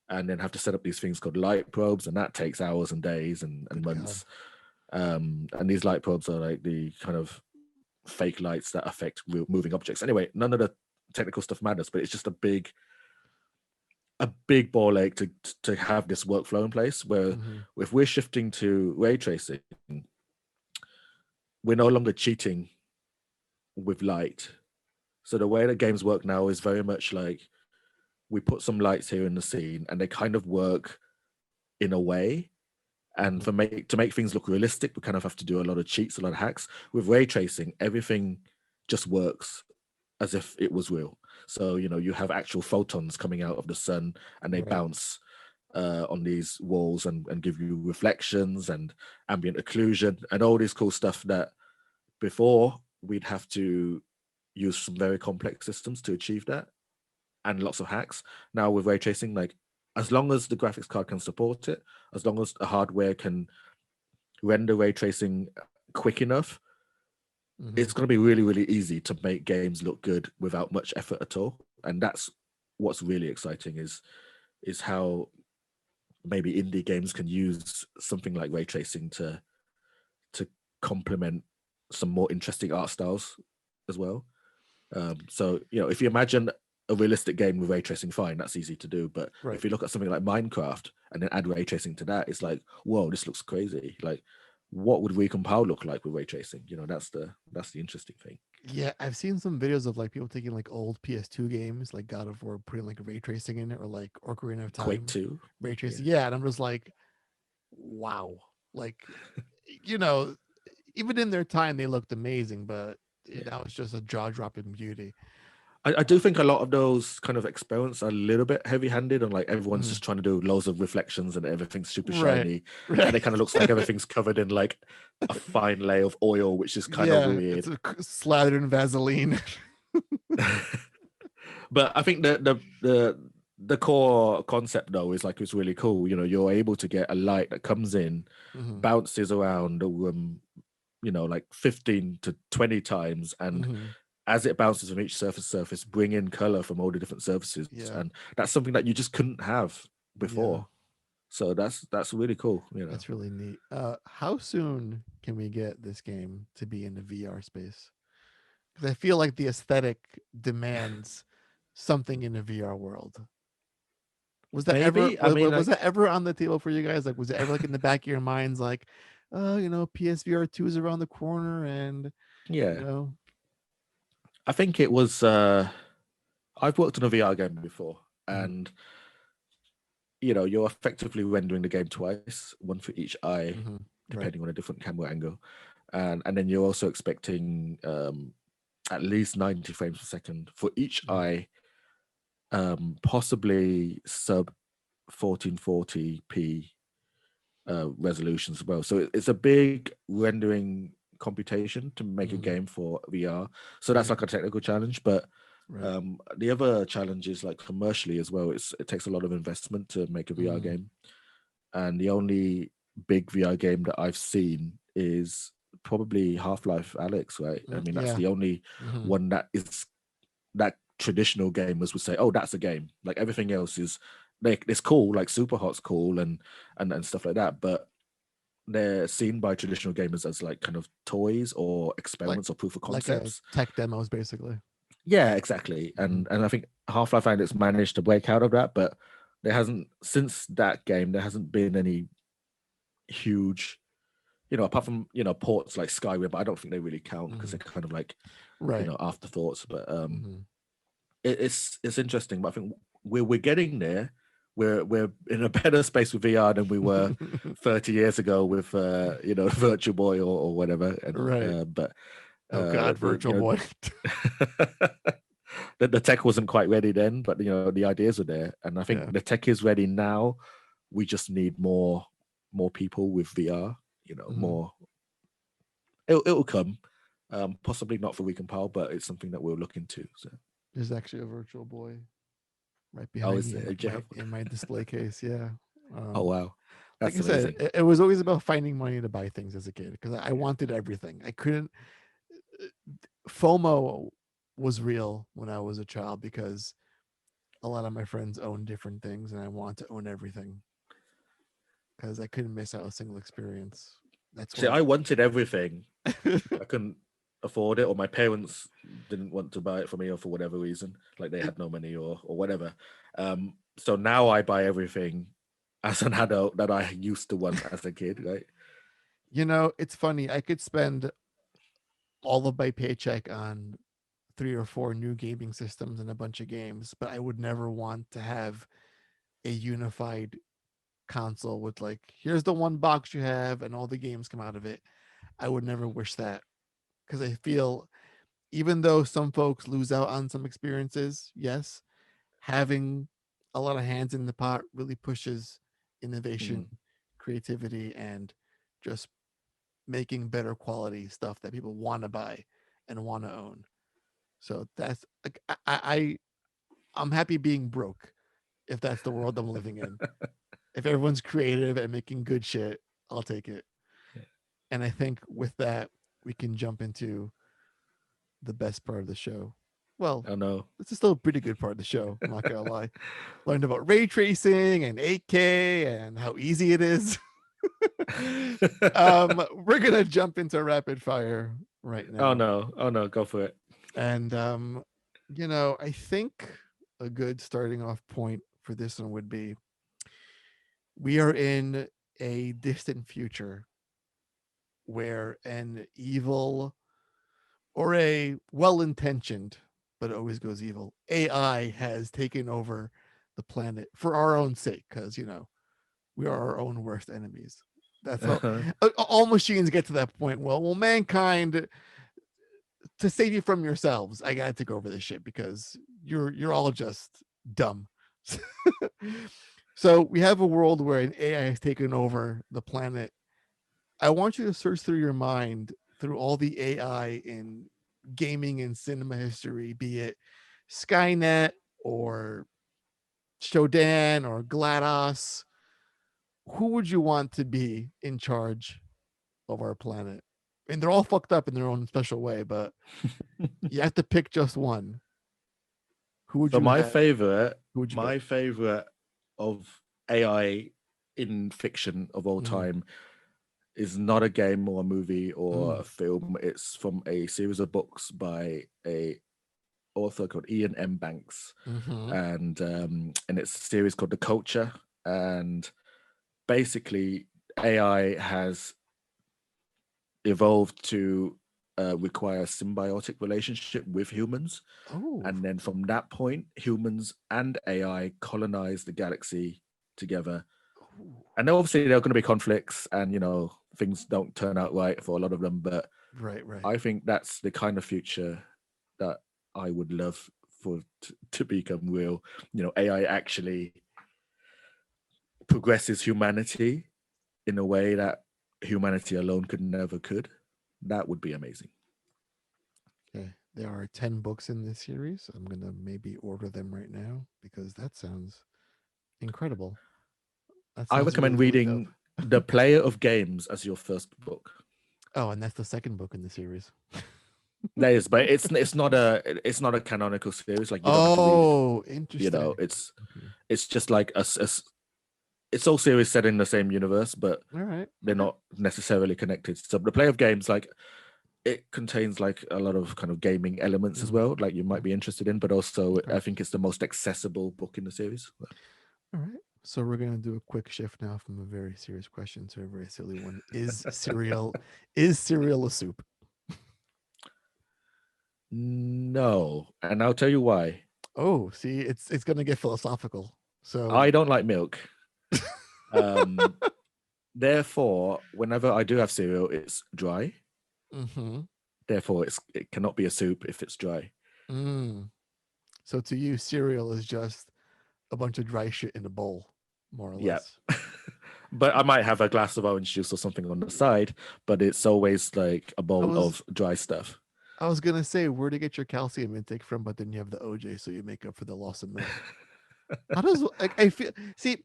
Speaker 2: and then have to set up these things called light probes, and that takes hours and days and months. And these light probes are like the kind of fake lights that affect moving objects. Anyway, none of the technical stuff matters, but it's just a big ball ache to have this workflow in place where if we're shifting to ray tracing, we're no longer cheating with light. So the way that games work now is very much like we put some lights here in the scene and they kind of work in a way. And to make things look realistic, we kind of have to do a lot of cheats, a lot of hacks. With ray tracing, everything just works as if it was real. So, you have actual photons coming out of the sun and they bounce on these walls and give you reflections and ambient occlusion and all this cool stuff that before we'd have to use some very complex systems to achieve that. and lots of hacks. Now with ray tracing, like as long as the graphics card can support it, as long as the hardware can render ray tracing quick enough,
Speaker 1: Mm-hmm.
Speaker 2: it's going to be really, really easy to make games look good without much effort at all. And that's what's really exciting is how maybe indie games can use something like ray tracing to complement some more interesting art styles as well. So if you imagine a realistic game with ray tracing, fine, that's easy to do. But
Speaker 1: Right.
Speaker 2: if you look at something like Minecraft and then add ray tracing to that, it's like, whoa, this looks crazy. Like, what would Recompile look like with ray tracing? That's the interesting thing.
Speaker 1: Yeah, I've seen some videos of like people taking like old PS2 games, like God of War, putting like ray tracing in it, or like Ocarina of
Speaker 2: Quake
Speaker 1: Time
Speaker 2: 2.
Speaker 1: ray
Speaker 2: Yeah.
Speaker 1: tracing. Yeah, and I'm just like, wow. Like, you know, even in their time they looked amazing, but
Speaker 2: Yeah.
Speaker 1: now it's just a jaw dropping beauty.
Speaker 2: I do think a lot of those kind of experiments are a little bit heavy-handed, and like everyone's
Speaker 1: Mhm.
Speaker 2: just trying to do loads of reflections and everything's super
Speaker 1: Right.
Speaker 2: shiny, and
Speaker 1: Right.
Speaker 2: it kind of looks like everything's covered in like a fine layer of oil, which is kind of
Speaker 1: Yeah, it's
Speaker 2: weird.
Speaker 1: slathered in Vaseline.
Speaker 2: But I think the core concept though is like it's really cool. You're able to get a light that comes in,
Speaker 1: Hmm.
Speaker 2: bounces around the room, like 15 to 20 times, and
Speaker 1: Hmm.
Speaker 2: as it bounces from each surface, bring in color from all the different surfaces,
Speaker 1: Yeah.
Speaker 2: and that's something that you just couldn't have
Speaker 1: Yeah.
Speaker 2: before. So that's really cool.
Speaker 1: That's really neat. How soon can we get this game to be in the VR space? Because I feel like the aesthetic demands something in the VR world. Was that ever
Speaker 2: Maybe, I mean,
Speaker 1: was
Speaker 2: like,
Speaker 1: that ever on the table for you guys? Like, was it ever like in the back of your minds, like, oh, PSVR 2 is around the corner, and you
Speaker 2: yeah,
Speaker 1: know,
Speaker 2: I think it was. I've worked on a VR game before,
Speaker 1: mhm,
Speaker 2: and you're effectively rendering the game twice, one for each eye,
Speaker 1: mhm, right,
Speaker 2: depending on a different camera angle, and then you're also expecting at least 90 frames per second for each
Speaker 1: mhm,
Speaker 2: eye, possibly sub 1440p resolutions as well. So it's a big rendering computation to make a
Speaker 1: mhm,
Speaker 2: game for VR. So that's
Speaker 1: mhm,
Speaker 2: like a technical challenge, but
Speaker 1: right,
Speaker 2: the other challenge is like commercially as well. It takes a lot of investment to make a VR
Speaker 1: mhm,
Speaker 2: game, and the only big VR game that I've seen is probably Half-Life Alex, right? I mean, that's
Speaker 1: yeah,
Speaker 2: the only
Speaker 1: mhm,
Speaker 2: one that is that traditional gamers would say, "Oh, that's a game." Like everything else is, like, it's cool, like Super Hot's cool and stuff like that, but they're seen by traditional gamers as like kind of toys or
Speaker 1: like
Speaker 2: experiments or proof of
Speaker 1: a
Speaker 2: concepts.
Speaker 1: tech demos, basically.
Speaker 2: Yeah, exactly.
Speaker 1: Mhm,
Speaker 2: And I think Half-Life Alyx managed to break out of that, but there hasn't since that game there hasn't been any huge, apart from ports like Skyrim, but I don't think they really count because
Speaker 1: mhm,
Speaker 2: they're kind of like
Speaker 1: right,
Speaker 2: afterthoughts. But
Speaker 1: mhm,
Speaker 2: it's interesting. But I think we're getting there. We're in a better space with VR than we were 30 years ago with Virtual Boy or whatever. And
Speaker 1: right.
Speaker 2: but
Speaker 1: Oh God,
Speaker 2: the
Speaker 1: Virtual Boy.
Speaker 2: the tech wasn't quite ready then, but the ideas are there, and I think
Speaker 1: Yeah.
Speaker 2: the tech is ready now. We just need more people with VR.
Speaker 1: Mhm.
Speaker 2: More. It'll come. Possibly not for Recompile, but it's something that we'll look into. So,
Speaker 1: There's actually a Virtual Boy right
Speaker 2: oh,
Speaker 1: behind
Speaker 2: is
Speaker 1: me
Speaker 2: it, Jeff?
Speaker 1: in my display case. Yeah.
Speaker 2: Oh wow,
Speaker 1: Like
Speaker 2: that's
Speaker 1: I said,
Speaker 2: amazing.
Speaker 1: it was always about finding money to buy things as a kid because I wanted everything. I couldn't. FOMO was real when I was a child because a lot of my friends owned different things and I wanted to own everything because I couldn't miss out a single experience. That's
Speaker 2: See,
Speaker 1: what.
Speaker 2: I wanted everything. I couldn't afford it, or my parents didn't want to buy it for me, or for whatever reason, like they had no money or whatever. So now I buy everything as an adult that I used to want as a kid, right?
Speaker 1: It's funny. I could spend all of my paycheck on 3 or 4 new gaming systems and a bunch of games, but I would never want to have a unified console with like, here's the one box you have and all the games come out of it. I would never wish that because I feel even though some folks lose out on some experiences, yes, having a lot of hands in the pot really pushes innovation,
Speaker 2: Mm.
Speaker 1: creativity, and just making better quality stuff that people want to buy and want to own. So that's like I'm happy being broke if that's the world I'm living in. If everyone's creative and making good shit, I'll take it. And I think with that, we can jump into the best part of the show. Well,
Speaker 2: Oh no.
Speaker 1: this is still a pretty good part of the show. I'm not gonna lie. Learned about ray tracing and 8K and how easy it is. We're gonna jump into rapid fire right
Speaker 2: Oh
Speaker 1: now.
Speaker 2: no. Oh no. Go for it.
Speaker 1: And I think a good starting off point for this one would be we are in a distant future where an evil or a well-intentioned but it always goes evil AI has taken over the planet for our own sake because we are our own worst enemies. That's how
Speaker 2: Uh-huh.
Speaker 1: all machines get to that point. Well, mankind, to save you from yourselves, I gotta take over this shit because you're all just dumb. So we have a world where an AI has taken over the planet. I want you to search through your mind through all the AI in gaming and cinema history, be it Skynet or Shodan or GLaDOS. Who would you want to be in charge of our planet? And they're all fucked up in their own special way, but you have to pick just one. Who would
Speaker 2: So
Speaker 1: you
Speaker 2: my
Speaker 1: have?
Speaker 2: favorite,
Speaker 1: Who would you pick?
Speaker 2: my favorite of AI in fiction of all
Speaker 1: Mhm.
Speaker 2: time is not a game or a movie or a
Speaker 1: Mm.
Speaker 2: film. It's from a series of books by a author called Ian M. Banks,
Speaker 1: Mhm.
Speaker 2: and it's a series called The Culture. And basically, AI has evolved to require a symbiotic relationship with humans.
Speaker 1: Oh.
Speaker 2: And then from that point, humans and AI colonize the galaxy together.
Speaker 1: Ooh.
Speaker 2: And obviously, there are going to be conflicts, and things don't turn out right for a lot of them. But
Speaker 1: Right, right.
Speaker 2: I think that's the kind of future that I would love for to become real. AI actually progresses humanity in a way that humanity alone could. That would be amazing.
Speaker 1: Okay. There are 10 books in this series. I'm going to maybe order them right now because that sounds incredible. That
Speaker 2: I
Speaker 1: sounds
Speaker 2: recommend
Speaker 1: really, really dope.
Speaker 2: reading The Player of Games as your first book.
Speaker 1: Oh, and that's the second book in the series.
Speaker 2: That is, but it's not a canonical series. Like, you don't have to read.
Speaker 1: Oh, interesting. Okay.
Speaker 2: It's just like it's all series set in the same universe, but
Speaker 1: All right.
Speaker 2: they're
Speaker 1: Okay.
Speaker 2: not necessarily connected. So the Player of Games, like, it contains like a lot of kind of gaming elements as
Speaker 1: Mm,
Speaker 2: well, like you might
Speaker 1: mm,
Speaker 2: be interested in, but also
Speaker 1: okay.
Speaker 2: I think it's the most accessible book in the series.
Speaker 1: All right. So we're gonna do a quick shift now from a very serious question to a very silly one. Is cereal a soup?
Speaker 2: No, and I'll tell you why.
Speaker 1: Oh, see, it's gonna get philosophical. So
Speaker 2: I don't like milk. Um, Therefore, whenever I do have cereal, it's dry.
Speaker 1: mm-hmm.
Speaker 2: Therefore, it cannot be a soup if it's dry.
Speaker 1: Mm. So to you, cereal is just a bunch of dry shit in a bowl, more or
Speaker 2: Yeah.
Speaker 1: less.
Speaker 2: But I might have a glass of orange juice or something on the side, but it's always like a
Speaker 1: I
Speaker 2: bowl
Speaker 1: was
Speaker 2: of dry stuff.
Speaker 1: I was gonna say where to get your calcium intake from, but then you have the OJ, so you make up for the loss of milk. How does I feel? See,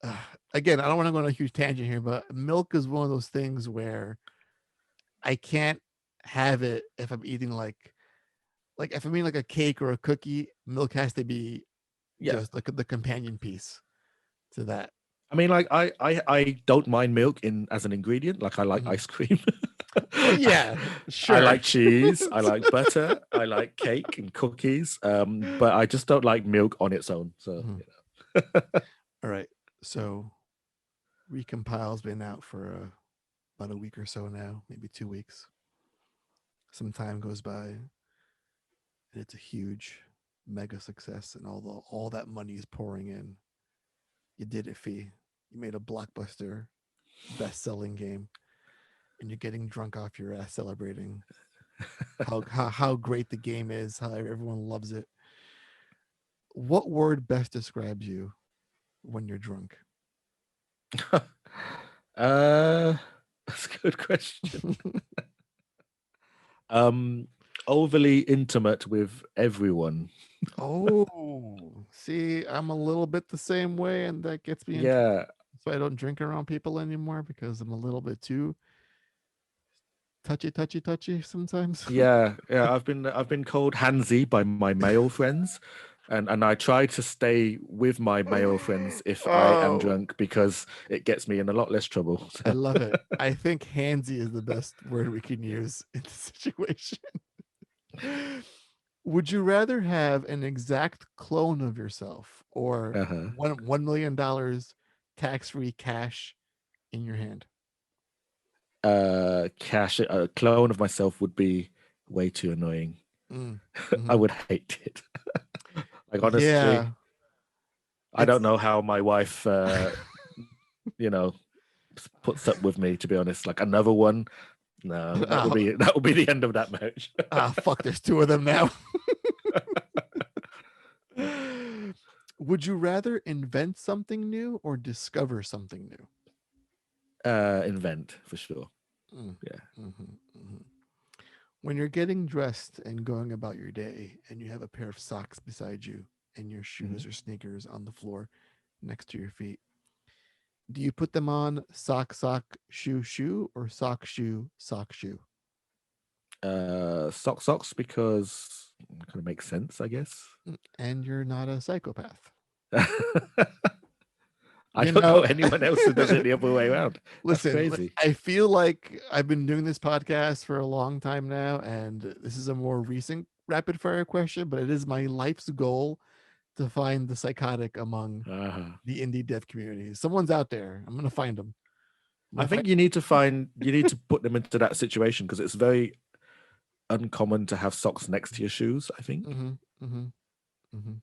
Speaker 1: uh, again, I don't want to go on a huge tangent here, but milk is one of those things where I can't have it if I'm eating like if I'm eating like a cake or a cookie. Milk has to be
Speaker 2: Yeah.
Speaker 1: just like the companion piece to that.
Speaker 2: I mean, like I don't mind milk in as an ingredient. Like, I like
Speaker 1: Mhm.
Speaker 2: ice cream.
Speaker 1: Well, yeah,
Speaker 2: I
Speaker 1: sure.
Speaker 2: like cheese. I like butter. I like cake and cookies. But I just don't like milk on its own. So
Speaker 1: Mhm. All right. So Recompile's been out for about a week or so now, maybe 2 weeks. Some time goes by, and it's a huge, mega success, and all that money is pouring in. You did it, Fee. You made a blockbuster, best-selling game, and you're getting drunk off your ass celebrating how great the game is, how everyone loves it. What word best describes you when you're drunk?
Speaker 2: uh, that's a good question. Um, Overly intimate with everyone.
Speaker 1: Oh, see, I'm a little bit the same way, and that gets me in trouble.
Speaker 2: Yeah,
Speaker 1: So I don't drink around people anymore because I'm a little bit too touchy sometimes.
Speaker 2: yeah. I've been called handsy by my male friends, and I try to stay with my male friends if I am
Speaker 1: Oh,
Speaker 2: drunk because it gets me in a lot less trouble.
Speaker 1: I love it. I think handsy is the best word we can use in this situation. Would you rather have an exact clone of yourself or
Speaker 2: Uh-huh.
Speaker 1: $1 million tax-free cash in your hand?
Speaker 2: Cash a clone of myself would be way too annoying.
Speaker 1: Mm,
Speaker 2: I
Speaker 1: mhm.
Speaker 2: would hate it. Like honestly,
Speaker 1: Yeah,
Speaker 2: I
Speaker 1: it's
Speaker 2: don't know how my wife, you know, puts up with me. To be honest, like another one, no, that would
Speaker 1: ah,
Speaker 2: be that would be the end of that marriage.
Speaker 1: fuck. There's two of them now. Would you rather invent something new or discover something new?
Speaker 2: Invent for sure.
Speaker 1: Mm,
Speaker 2: Yeah.
Speaker 1: mhm, mhm. When you're getting dressed and going about your day, and you have a pair of socks beside you, and your
Speaker 2: Mhm.
Speaker 1: shoes or sneakers on the floor next to your feet, do you put them on sock, shoe, or sock, shoe?
Speaker 2: Socks because it kind of makes sense, I guess.
Speaker 1: And you're not a psychopath.
Speaker 2: I
Speaker 1: You
Speaker 2: don't know
Speaker 1: know,
Speaker 2: anyone else who does it the other way around. That's
Speaker 1: listen,
Speaker 2: crazy.
Speaker 1: I feel like I've been doing this podcast for a long time now, and this is a more recent rapid fire question, but it is my life's goal to find the psychotic among
Speaker 2: Uh-huh.
Speaker 1: the indie dev community. Someone's out there. I'm gonna find them. I'm
Speaker 2: I
Speaker 1: gonna find.
Speaker 2: think you need to put them into that situation because it's very uncommon to have socks next to your shoes, I think.
Speaker 1: Mm-hmm, mm-hmm, mm-hmm.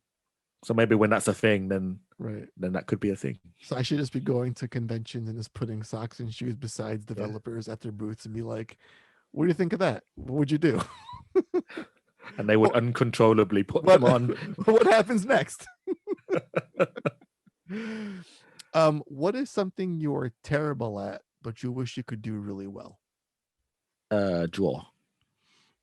Speaker 2: So maybe when that's a thing,
Speaker 1: Right.
Speaker 2: then that could be a thing.
Speaker 1: So I should just be going to conventions and just putting socks and shoes besides
Speaker 2: Yeah.
Speaker 1: developers at their booths and be like, "What do you think of that? What would you do?
Speaker 2: And they would
Speaker 1: what
Speaker 2: uncontrollably put
Speaker 1: what
Speaker 2: them on.
Speaker 1: what happens next?" What is something you're terrible at, but you wish you could do really well?
Speaker 2: Draw.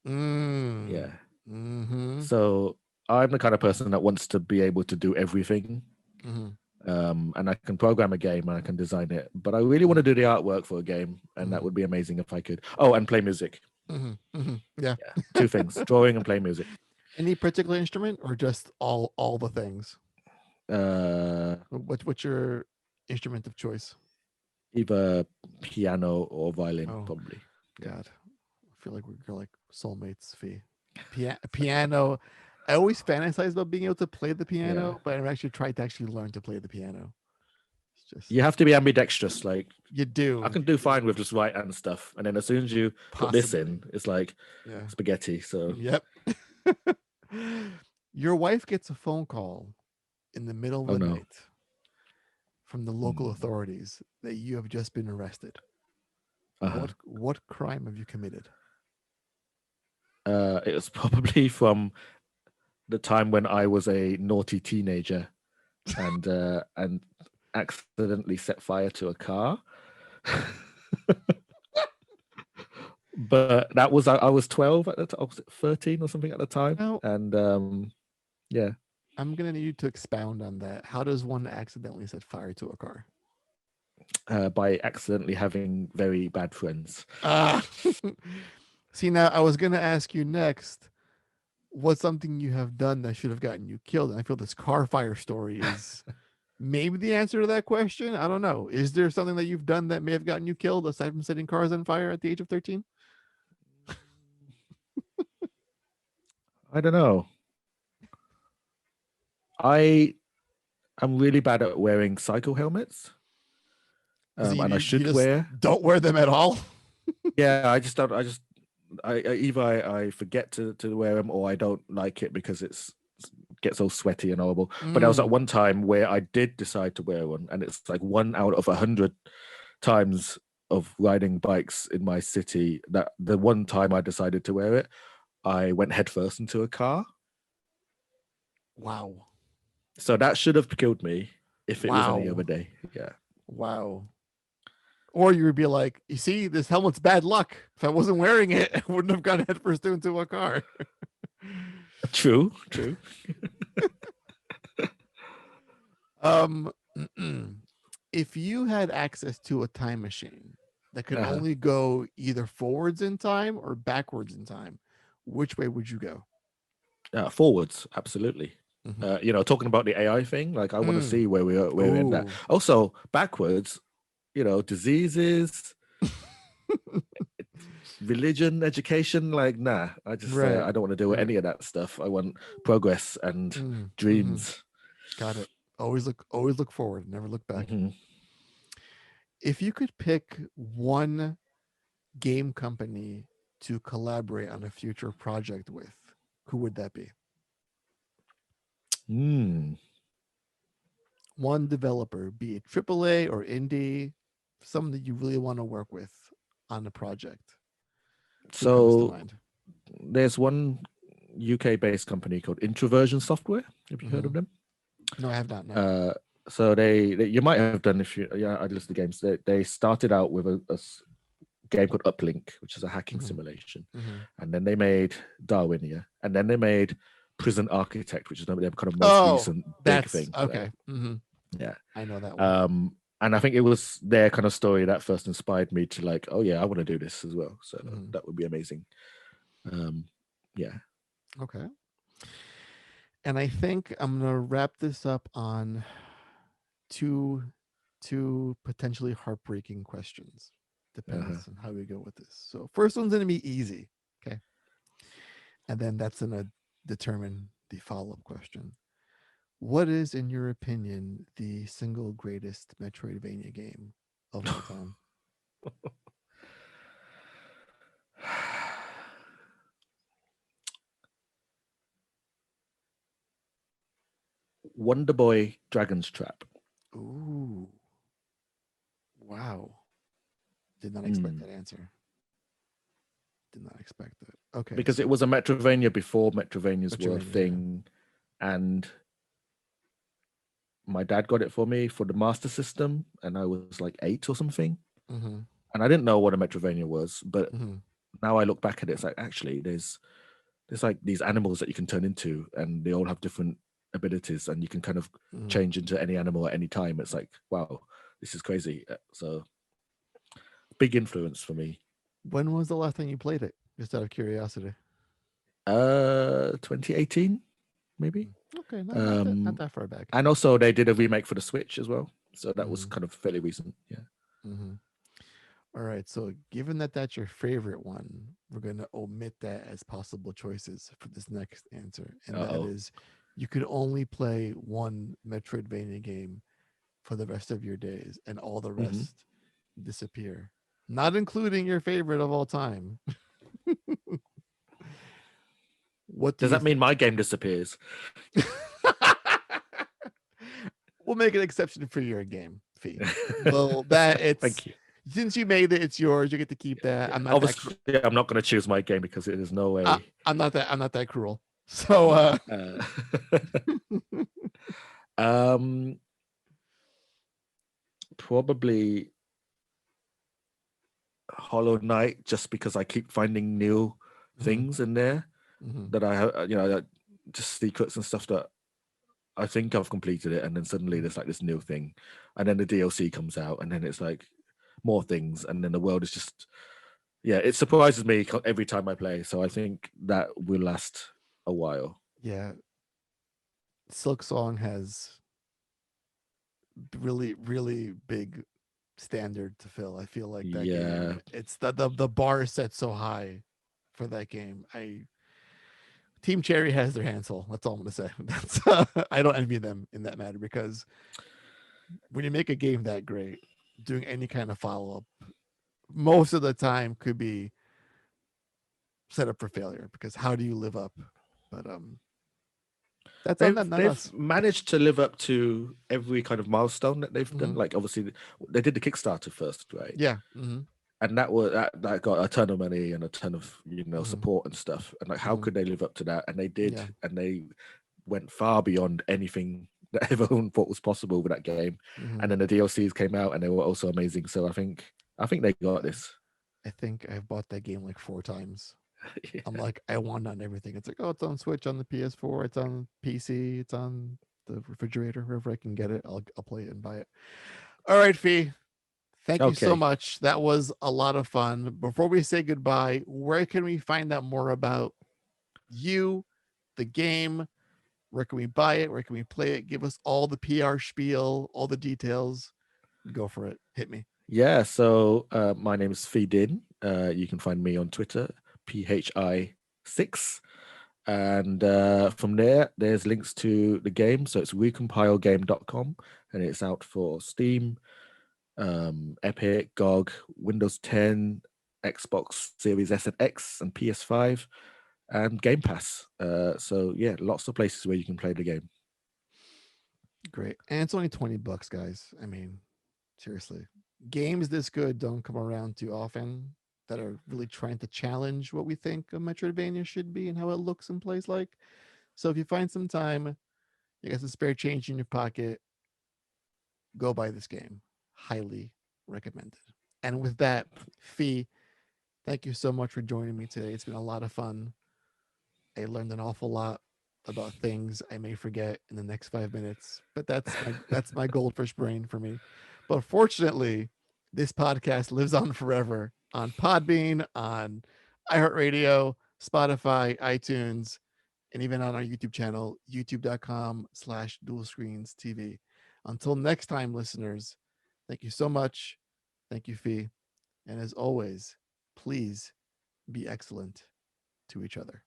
Speaker 1: Mm.
Speaker 2: Yeah.
Speaker 1: Mm-hmm.
Speaker 2: So I'm the kind of person that wants to be able to do everything.
Speaker 1: Mm-hmm.
Speaker 2: And I can program a game and I can design it, but I really want to do the artwork for a game, and that
Speaker 1: Mm-hmm.
Speaker 2: would be amazing if I could. Oh, and play music.
Speaker 1: Mm-hmm. Mm-hmm. Yeah.
Speaker 2: Yeah, two things: drawing and play music.
Speaker 1: Any particular instrument or just all the things?
Speaker 2: Uh,
Speaker 1: What's your instrument of choice?
Speaker 2: Either piano or violin,
Speaker 1: Oh
Speaker 2: probably. Yeah.
Speaker 1: God, I feel like we're like soulmates. Fee. Piano. I always fantasize about being able to play the
Speaker 2: Yeah.
Speaker 1: piano, but I've actually tried to actually learn to play the piano. It's just
Speaker 2: You have to be ambidextrous. Like
Speaker 1: you
Speaker 2: I
Speaker 1: do
Speaker 2: can do fine with just right hand stuff, and then as soon as you put this
Speaker 1: possibly.
Speaker 2: in, it's like
Speaker 1: Yeah.
Speaker 2: spaghetti. So
Speaker 1: Yep. Your wife gets a phone call in the middle of
Speaker 2: oh
Speaker 1: the
Speaker 2: no.
Speaker 1: night from the local
Speaker 2: Hmm.
Speaker 1: authorities that you have just been arrested.
Speaker 2: Uh-huh.
Speaker 1: What crime have you committed?
Speaker 2: It was probably from the time when I was a naughty teenager and accidentally set fire to a car. But that was I was 12 at the time, was it 13 or something at the time,
Speaker 1: Now,
Speaker 2: and yeah,
Speaker 1: I'm gonna need you to expound on that. How does one accidentally set fire to a car?
Speaker 2: by accidentally having very bad friends.
Speaker 1: Ah, see, now I was gonna ask you next. What's something you have done that should have gotten you killed? And I feel this car fire story is maybe the answer to that question. I don't know. Is there something that you've done that may have gotten you killed aside from setting cars on fire at the age of 13?
Speaker 2: I don't know. I am really bad at wearing cycle helmets,
Speaker 1: So
Speaker 2: and I
Speaker 1: you
Speaker 2: should
Speaker 1: just
Speaker 2: wear.
Speaker 1: don't wear them at all?
Speaker 2: Yeah, I just don't. I either I forget to wear them or I don't like it because it's gets all sweaty and horrible. But there was at
Speaker 1: Mm,
Speaker 2: one time where I did decide to wear one, and it's like one out of 100 times of riding bikes in my city that the one time I decided to wear it, I went headfirst into a car.
Speaker 1: wow.
Speaker 2: So that should have killed me if it was any other
Speaker 1: Wow.
Speaker 2: day. Yeah.
Speaker 1: Wow. Or you would be like, you see, this helmet's bad luck. If I wasn't wearing it, I wouldn't have gone headfirst into a car.
Speaker 2: True.
Speaker 1: Um, if you had access to a time machine that could
Speaker 2: Uh-huh.
Speaker 1: only go either forwards in time or backwards in time, which way would you go?
Speaker 2: Forwards, absolutely.
Speaker 1: Mm-hmm.
Speaker 2: Talking about the AI thing, like I want to see where we're in that.
Speaker 1: Ooh.
Speaker 2: Also, backwards, diseases, religion, education, like nah.
Speaker 1: Right.
Speaker 2: I don't want to do
Speaker 1: Right.
Speaker 2: any of that stuff. I want progress and
Speaker 1: Mm-hmm.
Speaker 2: dreams.
Speaker 1: Got it. Always look forward, never look back.
Speaker 2: Hmm.
Speaker 1: If you could pick one game company to collaborate on a future project with, who would that be?
Speaker 2: Hmm.
Speaker 1: One developer, be it AAA or indie, someone that you really want to work with on the project. Who comes to
Speaker 2: So
Speaker 1: mind?
Speaker 2: there's one UK-based company called Introversion Software. Have you heard
Speaker 1: Mm-hmm.
Speaker 2: of them?
Speaker 1: No, I have not. No.
Speaker 2: So they you might have done if you I listen to games. They started out with a game called Uplink, which is a hacking
Speaker 1: Mm-hmm.
Speaker 2: simulation,
Speaker 1: Mm-hmm.
Speaker 2: and then they made Darwinia, and then they made Prison Architect, which is their kind of most
Speaker 1: Oh,
Speaker 2: recent big
Speaker 1: that's
Speaker 2: thing, right?
Speaker 1: okay. Mm-hmm.
Speaker 2: Yeah.
Speaker 1: I know that one.
Speaker 2: And I think it was their kind of story that first inspired me to like, oh yeah, I want to do this as well. So
Speaker 1: Mm-hmm.
Speaker 2: that would be amazing. Yeah.
Speaker 1: Okay. And I think I'm gonna wrap this up on two potentially heartbreaking questions.
Speaker 2: Uh-huh.
Speaker 1: Depends on how we go with this. So first one's gonna be easy, okay, and then that's gonna determine the follow-up question. What is, in your opinion, the single greatest Metroidvania game of all time?
Speaker 2: Wonder Boy Dragon's Trap.
Speaker 1: Ooh, wow! Did not expect
Speaker 2: Mm.
Speaker 1: that answer. Did not expect that. Okay,
Speaker 2: Because
Speaker 1: so
Speaker 2: it was a Metrovania before Metrovanias were a
Speaker 1: Metroidvania, yeah.
Speaker 2: thing, and my dad got it for me for the Master System, and I was like 8 or something,
Speaker 1: Mm-hmm.
Speaker 2: and I didn't know what a Metrovania was, but
Speaker 1: Mm-hmm.
Speaker 2: now I look back at it, it's like actually there's like these animals that you can turn into, and they all have different abilities, and you can kind of
Speaker 1: Mm-hmm.
Speaker 2: change into any animal at any time. It's like wow, this is crazy. So big influence for me.
Speaker 1: When was the last time you played it? Just out of curiosity.
Speaker 2: 2018 maybe.
Speaker 1: Okay, not
Speaker 2: Um,
Speaker 1: that far back.
Speaker 2: and also they did a remake for the Switch as well, so that was
Speaker 1: Mm-hmm.
Speaker 2: kind of fairly recent. Yeah.
Speaker 1: Mm-hmm. All right. So, given that that's your favorite one, we're going to omit that as possible choices for this next answer. And that
Speaker 2: Oh.
Speaker 1: is you could only play one Metroidvania game for the rest of your days, and all the
Speaker 2: Mm-hmm.
Speaker 1: rest disappear, not including your favorite of all time. What do
Speaker 2: Does
Speaker 1: you
Speaker 2: that mean
Speaker 1: think?
Speaker 2: my game disappears?
Speaker 1: We'll make an exception for your game fee. Well, that it's
Speaker 2: Thank you.
Speaker 1: since you made it, it's yours. You get to keep that.
Speaker 2: Yeah,
Speaker 1: I'm not that.
Speaker 2: obviously, I'm not going to choose my game because there's no
Speaker 1: I,
Speaker 2: way.
Speaker 1: I'm not that. I'm not that cruel. So,
Speaker 2: No. Um, probably Hollow Knight, just because I keep finding new
Speaker 1: mhm,
Speaker 2: things in there
Speaker 1: mhm,
Speaker 2: that I have, that just secrets and stuff that I think I've completed it, and then suddenly
Speaker 1: mhm.
Speaker 2: there's like this new thing, and then the DLC comes out, and then it's like more things, and then the world is just yeah, it surprises me every time I play. So I think that will last a while.
Speaker 1: Yeah, Silk Song has really, really big standard to fill. I feel like that
Speaker 2: Yeah,
Speaker 1: game. It's the bar is set so high for that game. Team Cherry has their hands full. That's all I'm gonna say. That's I don't envy them in that matter because when you make a game that great, doing any kind of follow up most of the time could be set up for failure because how do you live up? But that's on them, not
Speaker 2: they've
Speaker 1: us.
Speaker 2: managed to live up to every kind of milestone that they've done.
Speaker 1: Mm-hmm.
Speaker 2: Like obviously they did the Kickstarter first, right?
Speaker 1: Yeah. Mm-hmm.
Speaker 2: And that got a ton of money and a ton of
Speaker 1: Mm-hmm.
Speaker 2: support and stuff. And like how
Speaker 1: Mm-hmm.
Speaker 2: could they live up to that? And they did,
Speaker 1: Yeah.
Speaker 2: and they went far beyond anything that everyone thought was possible with that game.
Speaker 1: Mm-hmm.
Speaker 2: And then the DLCs came out and they were also amazing. So I think they got this.
Speaker 1: I think I've bought that game like 4 times. I'm like, I want on everything. It's like, oh, it's on Switch, on the PS4, it's on PC, it's on the refrigerator, wherever I can get it. I'll play it and buy it. All right, Fee. Thank you so
Speaker 2: Okay.
Speaker 1: much. That was a lot of fun. Before we say goodbye, where can we find out more about you, the game? Where can we buy it? Where can we play it? Give us all the PR spiel, all the details. Go for it. Hit me.
Speaker 2: Yeah, so my name is Phi Dinh. You can find me on Twitter, PHI6. And from there, there's links to the game. So it's recompilegame.com, and it's out for Steam, Epic, GOG, Windows 10, Xbox Series S and X, and PS5, and Game Pass. So yeah, lots of places where you can play the game.
Speaker 1: Great. And it's only $20, guys. I mean, seriously. Games this good don't come around too often that are really trying to challenge what we think a Metroidvania should be and how it looks and plays like. So if you find some time, you got some spare change in your pocket, go buy this game. Highly recommended. And with that, Fee, thank you so much for joining me today. It's been a lot of fun. I learned an awful lot about things I may forget in the next 5 minutes, but that's my goldfish brain for me. But fortunately, this podcast lives on forever on Podbean, on iHeartRadio, Spotify, iTunes, and even on our YouTube channel, youtube.com/dual screens TV. Until next time, listeners, thank you so much. Thank you, Fee. And as always, please be excellent to each other.